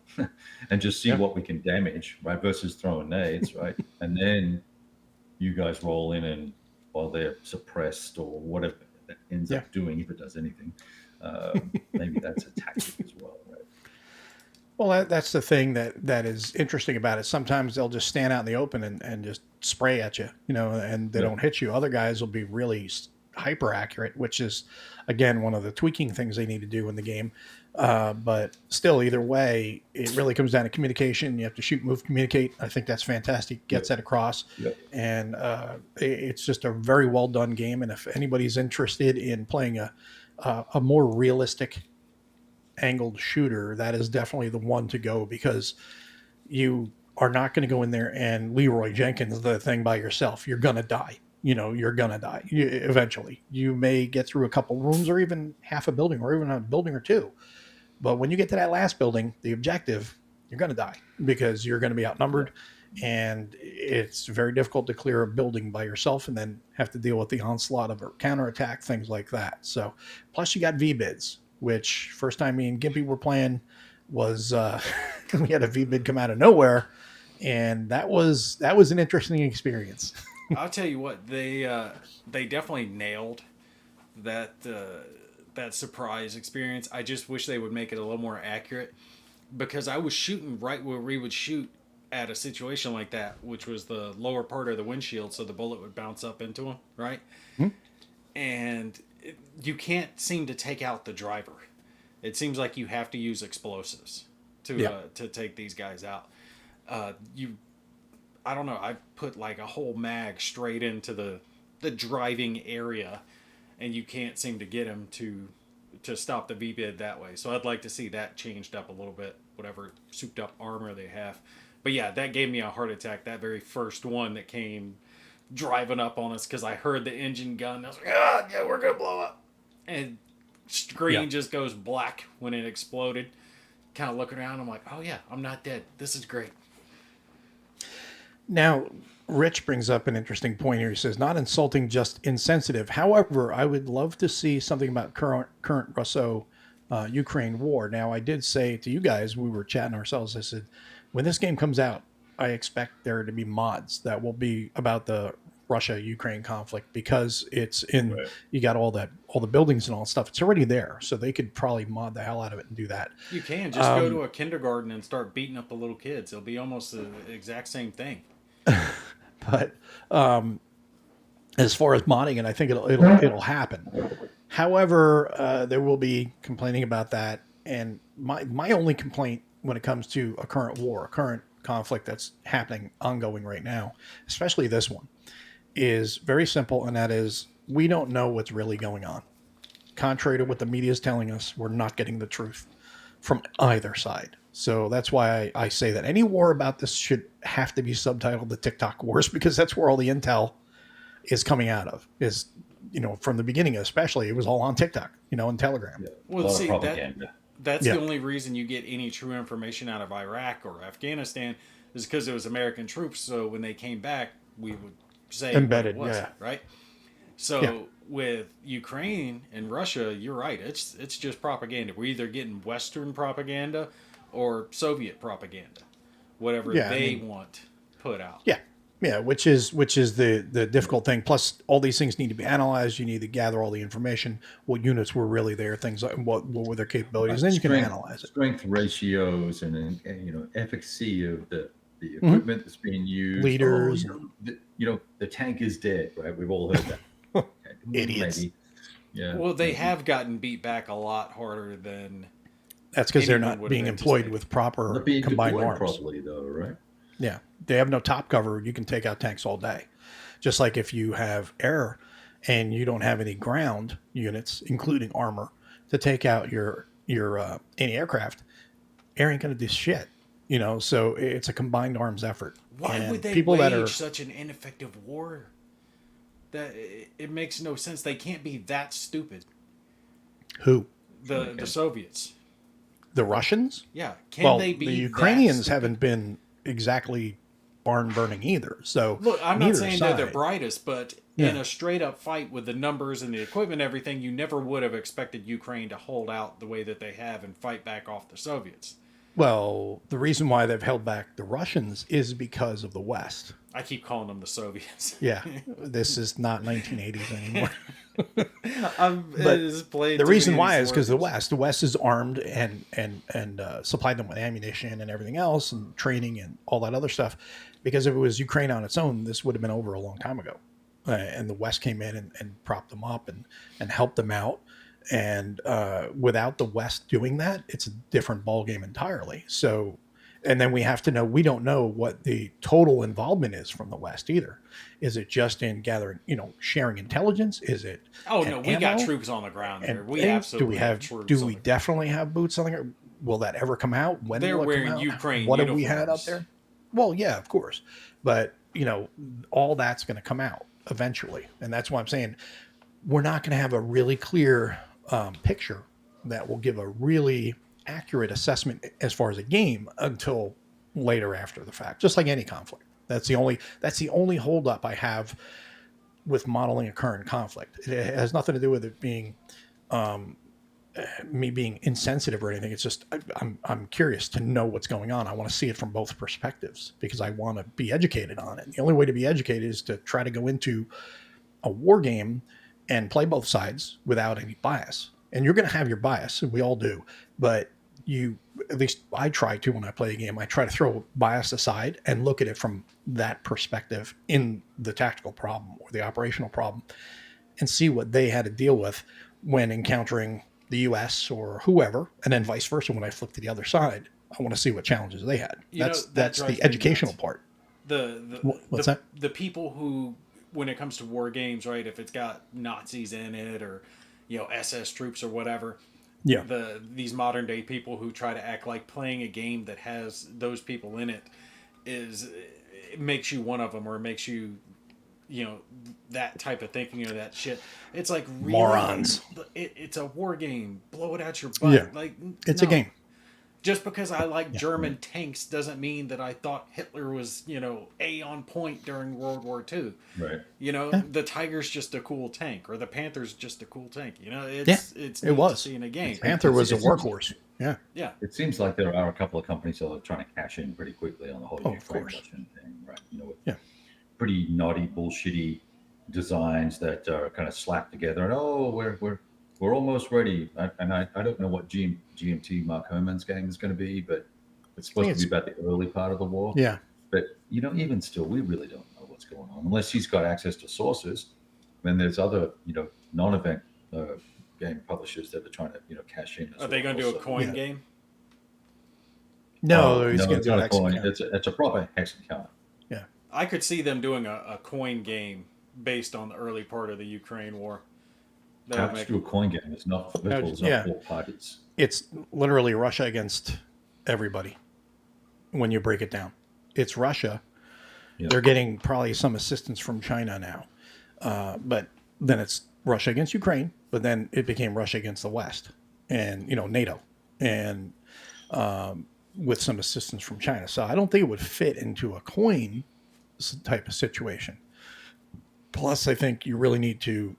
and just see what we can damage, right? Versus throwing nades, right? And then you guys roll in, and while they're suppressed or whatever that ends up doing, if it does anything, maybe that's a tactic as well, right? Well, that's the thing that is interesting about it. Sometimes they'll just stand out in the open and just spray at you, and they Yeah. don't hit you. Other guys will be really hyper accurate, which is, again, one of the tweaking things they need to do in the game. But still, either way, it really comes down to communication. You have to shoot, move, communicate. I think that's fantastic. Yeah. Gets that across. Yeah. And it's just a very well done game. And if anybody's interested in playing a more realistic angled shooter, that is definitely the one to go, because you are not going to go in there and Leroy Jenkins the thing by yourself. You're going to die. You're going to die eventually. You may get through a couple rooms or even half a building or even a building or two. But when you get to that last building, the objective, you're going to die because you're going to be outnumbered. And it's very difficult to clear a building by yourself and then have to deal with the onslaught of a counterattack, things like that. So, plus you got V-bids, which first time me and Gimpy were playing was we had a V-bid come out of nowhere, and that was an interesting experience. I'll tell you what, they definitely nailed that that surprise experience. I just wish they would make it a little more accurate, because I was shooting right where we would shoot at a situation like that, which was the lower part of the windshield, so the bullet would bounce up into him, right? Mm-hmm. And you can't seem to take out the driver. It seems like you have to use explosives to take these guys out. I don't know. I put like a whole mag straight into the driving area, and you can't seem to get him to stop the V-bid that way. So I'd like to see that changed up a little bit, whatever souped up armor they have. But yeah, that gave me a heart attack, that very first one that came driving up on us, because I heard the engine gun. And I was like, yeah, we're going to blow up. And screen just goes black when it exploded. Kind of looking around, I'm like, oh yeah, I'm not dead. This is great. Now, Rich brings up an interesting point here. He says, not insulting, just insensitive. However, I would love to see something about current Russo-Ukraine war. Now, I did say to you guys, we were chatting ourselves, I said, when this game comes out, I expect there to be mods that will be about the Russia-Ukraine conflict, because it's in, you got all the buildings and all that stuff. It's already there. So they could probably mod the hell out of it and do that. You can just go to a kindergarten and start beating up the little kids. It'll be almost the exact same thing. But as far as modding it, I think it'll happen. However, there will be complaining about that. And my only complaint when it comes to a current war, a current conflict that's happening, ongoing right now, especially this one, is very simple, and that is we don't know what's really going on. Contrary to what the media is telling us, we're not getting the truth from either side. So that's why I say that any war about this should have to be subtitled the TikTok wars, because that's where all the intel is coming out of. Is, from the beginning, especially, it was all on TikTok, and Telegram. Yeah. Well, see, propaganda. That's the only reason you get any true information out of Iraq or Afghanistan is because it was American troops. So when they came back, we would say embedded, what it was, right? So with Ukraine and Russia, you're right. It's just propaganda. We're either getting Western propaganda or Soviet propaganda, whatever they want put out. Yeah, which is the difficult thing. Plus, all these things need to be analyzed. You need to gather all the information. What units were really there? Things like what were their capabilities? Then you can analyze it. Strength ratios and efficacy of the equipment that's being used. Leaders. The tank is dead. Right? We've all heard that. Idiots. Maybe. Yeah. Well, they have gotten beat back a lot harder than. That's because they're not being employed with proper combined arms. Properly, though, right? Yeah, they have no top cover. You can take out tanks all day. Just like if you have air and you don't have any ground units, including armor, to take out your anti-aircraft, air ain't going to do shit. So it's a combined arms effort. Why would they wage such an ineffective war? That it makes no sense. They can't be that stupid. Who? The Soviets. The Russians? Yeah. Can they be? The Ukrainians haven't been exactly barn burning either. So look, I'm not saying they're the brightest, but in a straight up fight with the numbers and the equipment and everything, you never would have expected Ukraine to hold out the way that they have and fight back off the Soviets. Well, the reason why they've held back the Russians is because of the West. I keep calling them the Soviets. Yeah, this is not 1980s anymore. But the reason why is because the West is armed and supplied them with ammunition and everything else and training and all that other stuff. Because if it was Ukraine on its own, this would have been over a long time ago. And the West came in and propped them up and helped them out. And without the West doing that, it's a different ballgame entirely. So, and then we have to know, we don't know what the total involvement is from the West either. Is it just in gathering, sharing intelligence? Is it? Oh no, we got troops on the ground here. We absolutely have troops. Do we definitely have boots on the ground? Will that ever come out? When they're will it wearing come out? Ukraine What uniforms. have we had out there? Well, yeah, of course, but all that's going to come out eventually, and that's why I'm saying we're not going to have a really clear picture that will give a really accurate assessment as far as a game until later after the fact, just like any conflict. That's the only holdup I have with modeling a current conflict. It has nothing to do with it being me being insensitive or anything. It's just I'm curious to know what's going on. I want to see it from both perspectives because I want to be educated on it. The only way to be educated is to try to go into a war game and play both sides without any bias. And you're going to have your bias, and we all do. But at least I try to, when I play a game, I try to throw bias aside and look at it from that perspective in the tactical problem or the operational problem and see what they had to deal with when encountering the U.S. or whoever, and then vice versa. When I flip to the other side, I want to see what challenges they had. That's the educational part. What's that? The people who, when it comes to war games, right? If it's got Nazis in it or SS troops or whatever, yeah. These modern day people who try to act like playing a game that has those people in it it makes you one of them, or it makes you that type of thinking or that shit. It's like really, morons. It's a war game. Blow it out your butt. Yeah. Like it's a game. Just because I like German tanks doesn't mean that I thought Hitler was, A on point during World War II. Right. The Tiger's just a cool tank, or the Panther's just a cool tank. It's it was to see in a game. Panther was a workhorse. Yeah. Yeah. It seems like there are a couple of companies that are trying to cash in pretty quickly on the whole Ukraine Russian thing, right? With pretty naughty, bullshitty designs that are kind of slapped together, and we're almost ready. I don't know what GMT Mark Herman's game is going to be, but it's supposed to be about the early part of the war. Yeah. But even still, we really don't know what's going on unless he's got access to sources. Then there's other non-event game publishers that are trying to cash in. Are they going to do a coin game? No, it's not a coin. It's a proper hexagon. Yeah. I could see them doing a coin game based on the early part of the Ukraine war. Let's do a coin game. It's not four parties. It's literally Russia against everybody. When you break it down, it's Russia. Yeah. They're getting probably some assistance from China now, but then it's Russia against Ukraine. But then it became Russia against the West, and NATO, and with some assistance from China. So I don't think it would fit into a coin type of situation. Plus, I think you really need to.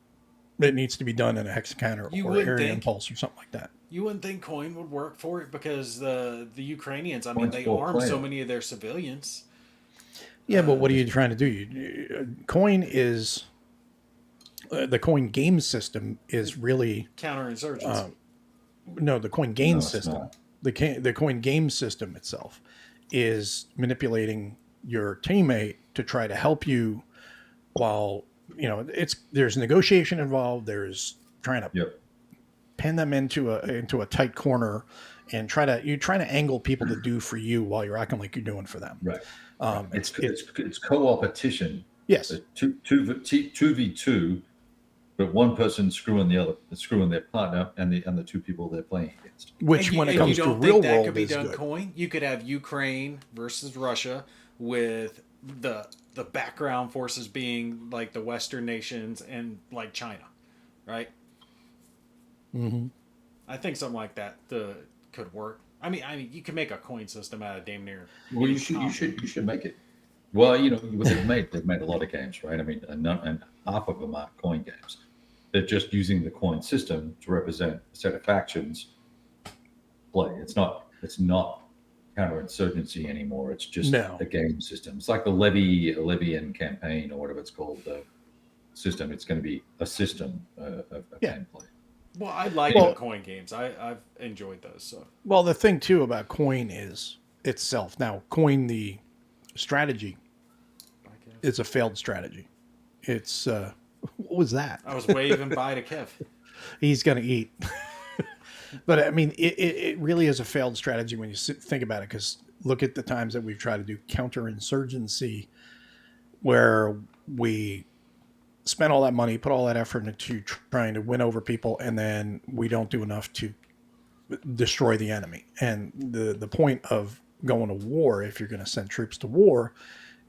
It needs to be done in a hexagon or area impulse or something like that. You wouldn't think coin would work for it because the Ukrainians, they arm so many of their civilians. Yeah, but what are you trying to do? Coin is the coin game system is really counterinsurgency. No, the coin game system. The coin game system itself is manipulating your teammate to try to help you while. There's negotiation involved. There's trying to pin them into a tight corner, and trying to angle people to do for you while you're acting like you're doing for them. Right. It's co-opetition. Yes. 2v2, but one person screwing their partner and the two people they're playing against. Which, when it comes to real world, could be is done good. Coin. You could have Ukraine versus Russia with the background forces being like the Western nations and like China, right? Mm-hmm. I think something like that could work. I mean, you can make a coin system out of damn near. Well, you should make it. Well, they've made a lot of games, right? I mean, and half of them are coin games. They're just using the coin system to represent a set of factions. Play. It's not counterinsurgency anymore. It's just a game system. It's like the Levian campaign or whatever it's called. system. It's going to be a system of Yeah. gameplay. Well, I like Well- the coin games. I've enjoyed those. So Well, the thing too about Coin is itself. Now, Coin the strategy is a failed strategy. It's what was that? I was waving bye to Kev. He's gonna eat. But I mean, it really is a failed strategy when you think about it. Because look at the times that we've tried to do counterinsurgency, where we spend all that money, put all that effort into trying to win over people, and then we don't do enough to destroy the enemy. And the point of going to war, if you're going to send troops to war,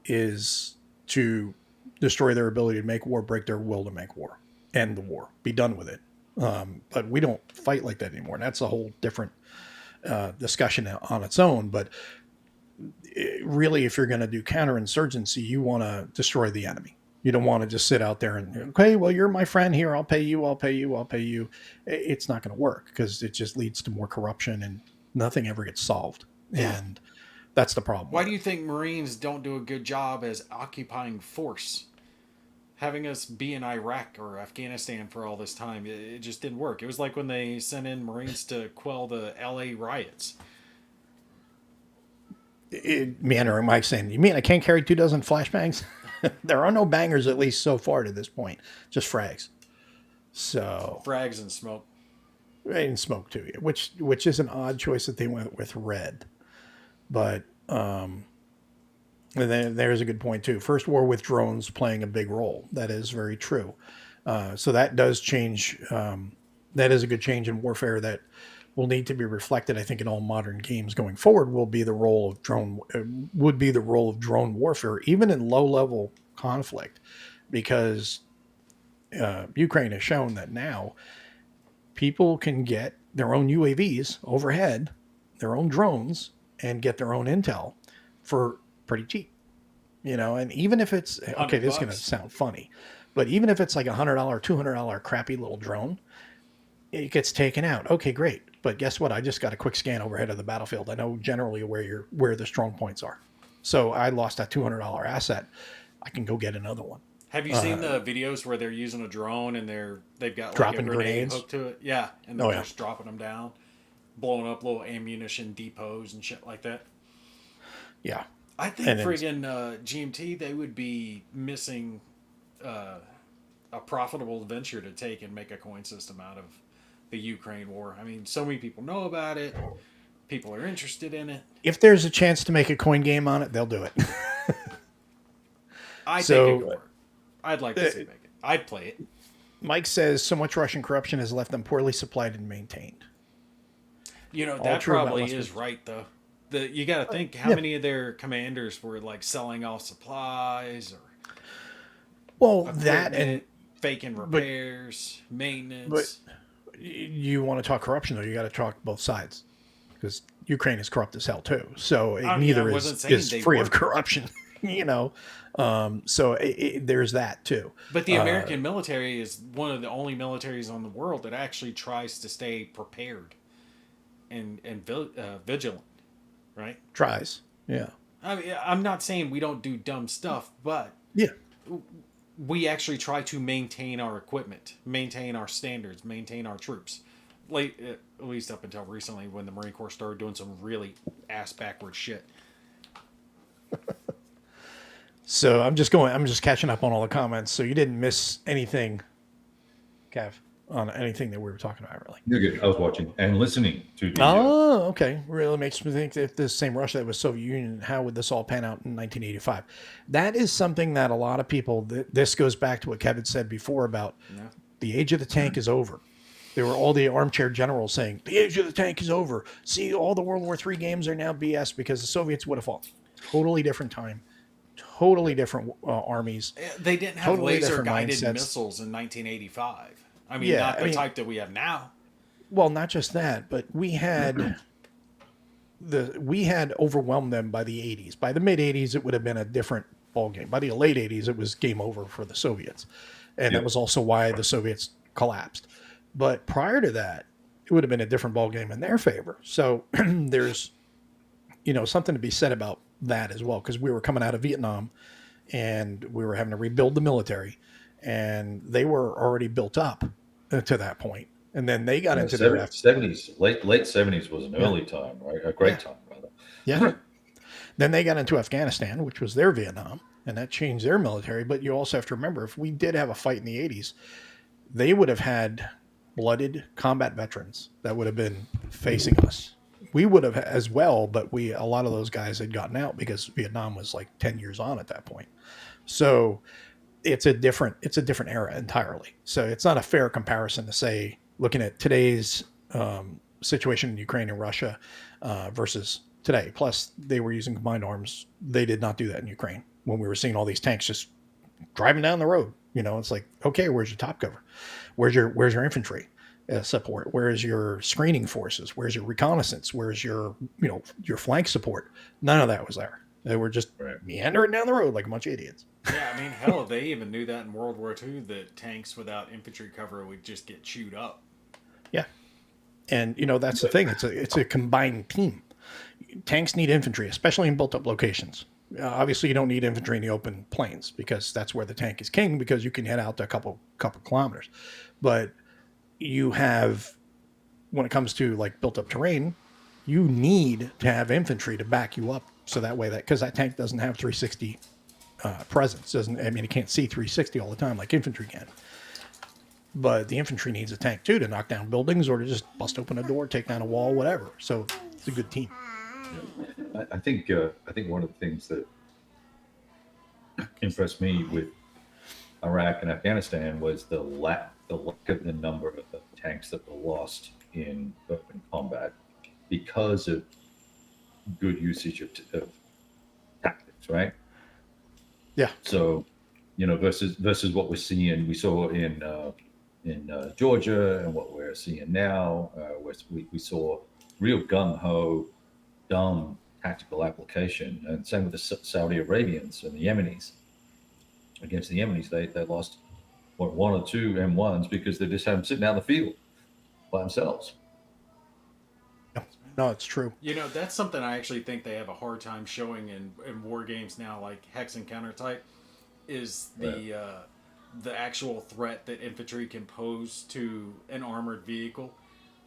is to destroy their ability to make war, break their will to make war, end the war, be done with it. But we don't fight like that anymore. And that's a whole different discussion on its own. But really, if you're going to do counterinsurgency, you want to destroy the enemy. You don't want to just sit out there and, okay, well, you're my friend here. I'll pay you. I'll pay you. I'll pay you. It's not going to work because it just leads to more corruption and nothing ever gets solved. Yeah. And that's the problem. Why do you think Marines don't do a good job as occupying force? Having us be in Iraq or Afghanistan for all this time, it just didn't work. It was like when they sent in Marines to quell the LA riots. Meandering Mike saying, you mean I can't carry 24 flashbangs? There are no bangers, at least so far to this point. Just frags. So Frags and smoke. and smoke too, which is an odd choice that they went with red. But and then there's a good point too. First war with drones playing a big role. That is very true. So that does change. That is a good change in warfare that will need to be reflected. I think in all modern games going forward will be the role of drone. Would be the role of drone warfare, even in low level conflict, because Ukraine has shown that now people can get their own UAVs overhead, their own drones, and get their own intel for pretty cheap. You know, and even if it's okay, this is going to sound funny, but even if it's like $100, $200 crappy little drone, it gets taken out. Okay, great. But guess what? I just got a quick scan overhead of the battlefield. I know generally where the strong points are. So I lost that $200 asset. I can go get another one. Have you seen the videos where they're using a drone and they've got like Dropping a grenade grenades? hooked to it? Yeah, and they're just dropping them down, blowing up little ammunition depots and shit like that. Yeah. I think friggin' GMT, they would be missing a profitable venture to take and make a coin system out of the Ukraine war. I mean, so many people know about it. People are interested in it. If there's a chance to make a coin game on it, they'll do it. I think it would work. I'd like to see it make it. I'd play it. Mike says so much Russian corruption has left them poorly supplied and maintained. You know, All that true about probably Western. is right, though. You got to think how many of their commanders were like selling off supplies or Well, that and faking repairs, maintenance. But you want to talk corruption, though, you got to talk both sides. Because Ukraine is corrupt as hell, too. So neither is free of corruption, you know. So there's that, too. But the American military is one of the only militaries on the world that actually tries to stay prepared and vigilant, right? Tries, yeah. I mean, I'm not saying we don't do dumb stuff, but Yeah. we actually try to maintain our equipment, maintain our standards, maintain our troops. At least up until recently when the Marine Corps started doing some really ass backward shit. So I'm just catching up on all the comments. So you didn't miss anything, Kev, on anything that we were talking about, really. You're good. I was watching and listening to the. Oh, okay. Really makes me think if the same Russia that was Soviet Union, how would this all pan out in 1985? That is something that a lot of people. This goes back to what Kevin said before about the age of the tank is over. There were all the armchair generals saying the age of the tank is over. See, all the World War III games are now BS because the Soviets would have fallen. Totally different time. Totally different armies. They didn't have Totally laser-guided different mindsets. missiles in 1985. I mean, not the type that we have now. Well, not just that, but we had overwhelmed them by the 80s. By the mid 80s, it would have been a different ballgame. By the late 80s, it was game over for the Soviets, and that was also why the Soviets collapsed. But prior to that, it would have been a different ballgame in their favor. So there's, something to be said about that as well, because we were coming out of Vietnam, and we were having to rebuild the military. and they were already built up to that point. And then they got into their 70s, late 70s was an early time, right? A great time, rather. Yeah. Then they got into Afghanistan, which was their Vietnam, and that changed their military. But you also have to remember, if we did have a fight in the 80s, they would have had blooded combat veterans that would have been facing us. We would have as well, but a lot of those guys had gotten out because Vietnam was like 10 years on at that point. So it's a different era entirely. So it's not a fair comparison to say, looking at today's situation in Ukraine and Russia versus today. Plus, they were using combined arms. They did not do that in Ukraine when we were seeing all these tanks just driving down the road. It's like, okay, where's your top cover? Where's your infantry support? Where's your screening forces? Where's your reconnaissance? Where's your your flank support? None of that was there. They were just meandering down the road like a bunch of idiots. Yeah, I mean, hell, they even knew that in World War II, that tanks without infantry cover would just get chewed up. Yeah, and that's the thing. It's a combined team. Tanks need infantry, especially in built-up locations. Obviously, you don't need infantry in the open plains because that's where the tank is king, because you can head out to a couple kilometers. But you have, when it comes to like built-up terrain, you need to have infantry to back you up, so that way because that tank doesn't have 360 presence. It can't see 360 all the time like infantry can. But the infantry needs a tank too to knock down buildings or to just bust open a door, take down a wall, whatever. So it's a good team. Yeah. I think one of the things that impressed me with Iraq and Afghanistan was the lack of the number of tanks that were lost in open combat because of good usage of tactics, right? Yeah. So, versus what we saw in Georgia, and what we're seeing now, we saw real gung-ho, dumb tactical application. And same with the Saudi Arabians and the Yemenis. Against the Yemenis, they lost one or two M1s because they just had them sitting out in the field by themselves. No, it's true. That's something I actually think they have a hard time showing in war games now, like Hex and Counter type, is the actual threat that infantry can pose to an armored vehicle,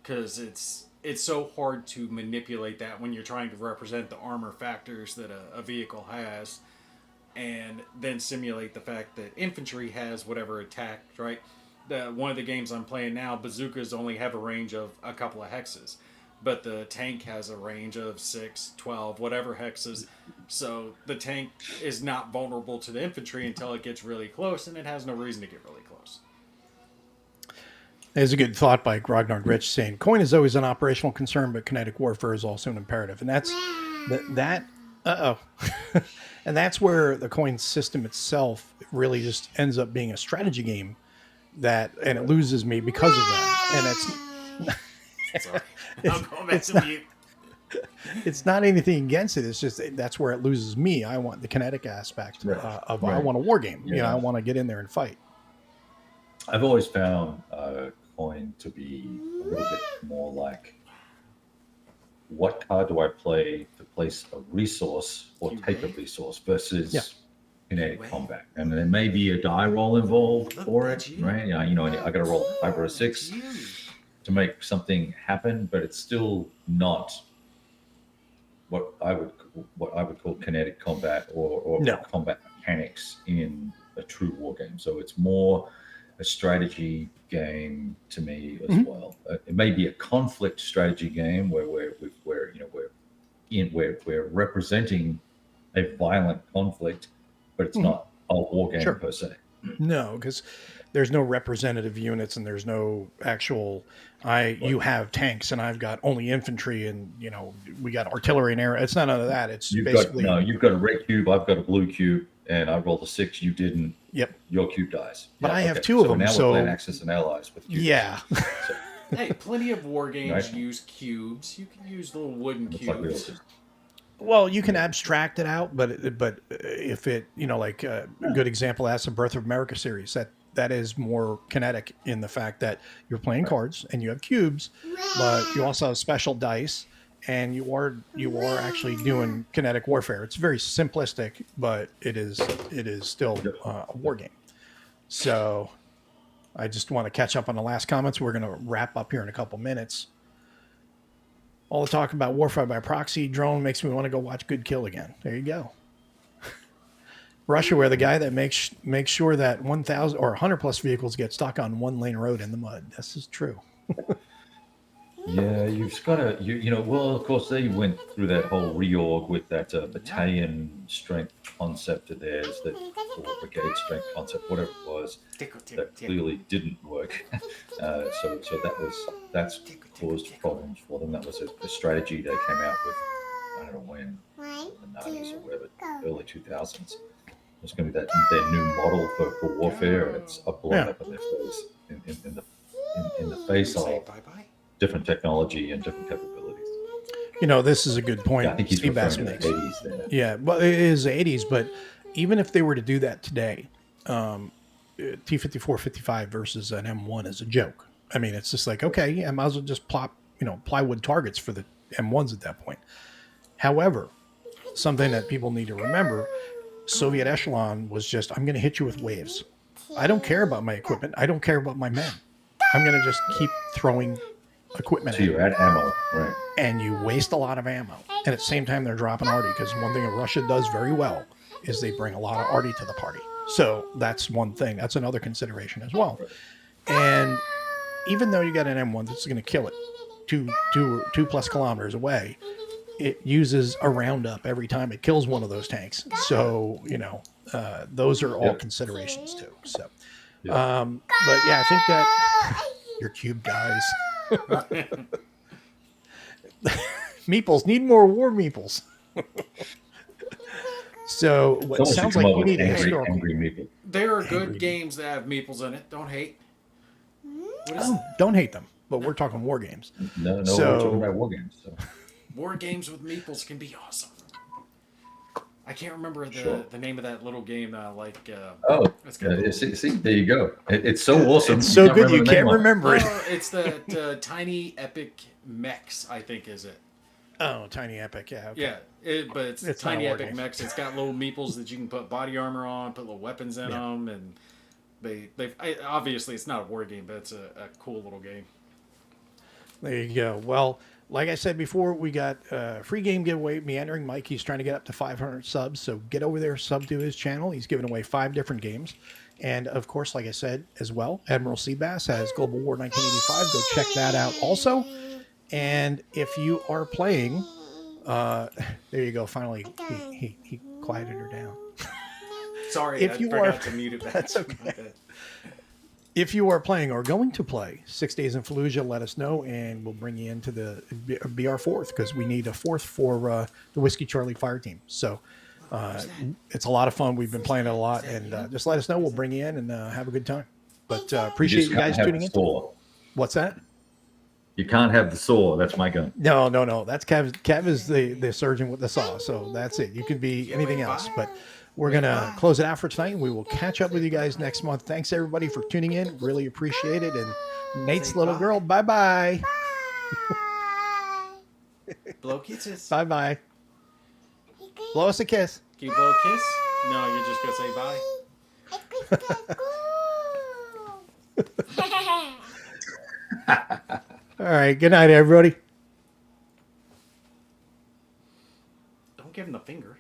because it's so hard to manipulate that when you're trying to represent the armor factors that a vehicle has, and then simulate the fact that infantry has whatever attack, right? One of the games I'm playing now, bazookas only have a range of a couple of hexes, but the tank has a range of 6, 12, whatever hexes. So the tank is not vulnerable to the infantry until it gets really close, and it has no reason to get really close. There's a good thought by Grognard Rich saying, coin is always an operational concern, but kinetic warfare is also an imperative. And that's and that's where the coin system itself really just ends up being a strategy game, and it loses me because of that. And it's Sorry. I'm going back to mute. It's not anything against it. It's just that's where it loses me. I want the kinetic aspect of I want a war game. I want to get in there and fight. I've always found coin to be a little bit more like, what card do I play to place a resource or take a resource versus kinetic combat? And there may be a die roll involved for it, right? I got to roll 5 or a 6 to make something happen, but it's still not what I would call kinetic combat or combat mechanics in a true war game. So it's more a strategy game to me as well. It may be a conflict strategy game where we're representing a violent conflict, but it's not a war game per se. No, because there's no representative units, and there's no actual. You have tanks, and I've got only infantry, and we got artillery and air. It's none of that. It's you've got a red cube, I've got a blue cube, and I rolled a 6. You didn't. Yep. Your cube dies. But I have 2 of them. Now we're playing Axis and Allies with cubes. Yeah. Hey, plenty of war games use cubes. You can use little wooden cubes. Well, you can abstract it out, but if it, like a good example, that's the Birth of America series. That is more kinetic in the fact that you're playing cards and you have cubes, but you also have special dice, and you are actually doing kinetic warfare. It's very simplistic, but it is still a war game. So I just want to catch up on the last comments. We're going to wrap up here in a couple minutes. All the talk about warfare by proxy drone makes me want to go watch Good Kill again. There you go. Russia, where the guy that makes sure that 1,000 or 100 plus vehicles get stuck on one lane road in the mud. This is true. Yeah, you've got to, well, of course, they went through that whole reorg with that battalion strength concept of theirs, that or brigade strength concept, whatever it was, that clearly didn't work. So that's caused problems for them. That was a strategy they came out with, I don't know when, the 90s or whatever, early 2000s. It's going to be their new model for warfare, and it's blown up in their face, in the face of different technology and different capabilities. This is a good point. Yeah, I think he's Seabass referring to the 80s there. Yeah, well, it is the 80s, but even if they were to do that today, T-54, 55 versus an M1 is a joke. I mean, it's just like, okay, yeah, I might as well just plop, plywood targets for the M1s at that point. However, something that people need to remember, Soviet echelon was just, I'm going to hit you with waves. I don't care about my equipment. I don't care about my men. I'm going to just keep throwing equipment. So you're at ammo, right? And you waste a lot of ammo. And at the same time, they're dropping arty, because one thing that Russia does very well is they bring a lot of arty to the party. So that's one thing. That's another consideration as well. And even though you got an M1 that's going to kill it 2 plus kilometers away, it uses a roundup every time it kills one of those tanks. So, those are all considerations too. So, but yeah, I think that your cube guys. Meeples need more war meeples. So what sounds like we need a historical. Angry meeple. There are good games that have meeples in it. Don't hate. Don't hate them. But we're talking war games. No, we're talking about war games. So. War games with meeples can be awesome. I can't remember the name of that little game that I like. See, there you go. It's so awesome. It's so good you can't remember it. It's the Tiny Epic Mechs, I think, is it? Oh, Tiny Epic, yeah. Okay. Yeah, but it's Tiny Epic Mechs. It's got little meeples that you can put body armor on, put little weapons in them, and they obviously it's not a war game, but it's a cool little game. There you go. Well, like I said before, we got a free game giveaway. Meandering Mike, he's trying to get up to 500 subs, so get over there, sub to his channel. He's giving away 5 different games. And, of course, like I said as well, Admiral Seabass has Global War 1985. Go check that out also. And if you are playing, there you go. Finally, he quieted her down. Sorry, I forgot to mute it back. That's okay. If you are playing or going to play 6 Days in Fallujah, let us know, and we'll bring you into be our 4th, because we need a 4th for the Whiskey Charlie Fire Team. So it's a lot of fun. We've been playing it a lot, and just let us know. We'll bring you in and have a good time. But appreciate you guys tuning in. What's that? You can't have the saw. That's my gun. No. That's Kev. Kev is the surgeon with the saw. So that's it. You could be anything else, but we're going to close it out for tonight. We will catch up with you guys next month. Thanks, everybody, for tuning in. Really appreciate it. And Nate's little girl, bye-bye. Blow kisses. Bye-bye. Blow us a kiss. Can you blow a kiss? No, you're just going to say bye. All right. Good night, everybody. Don't give him the finger.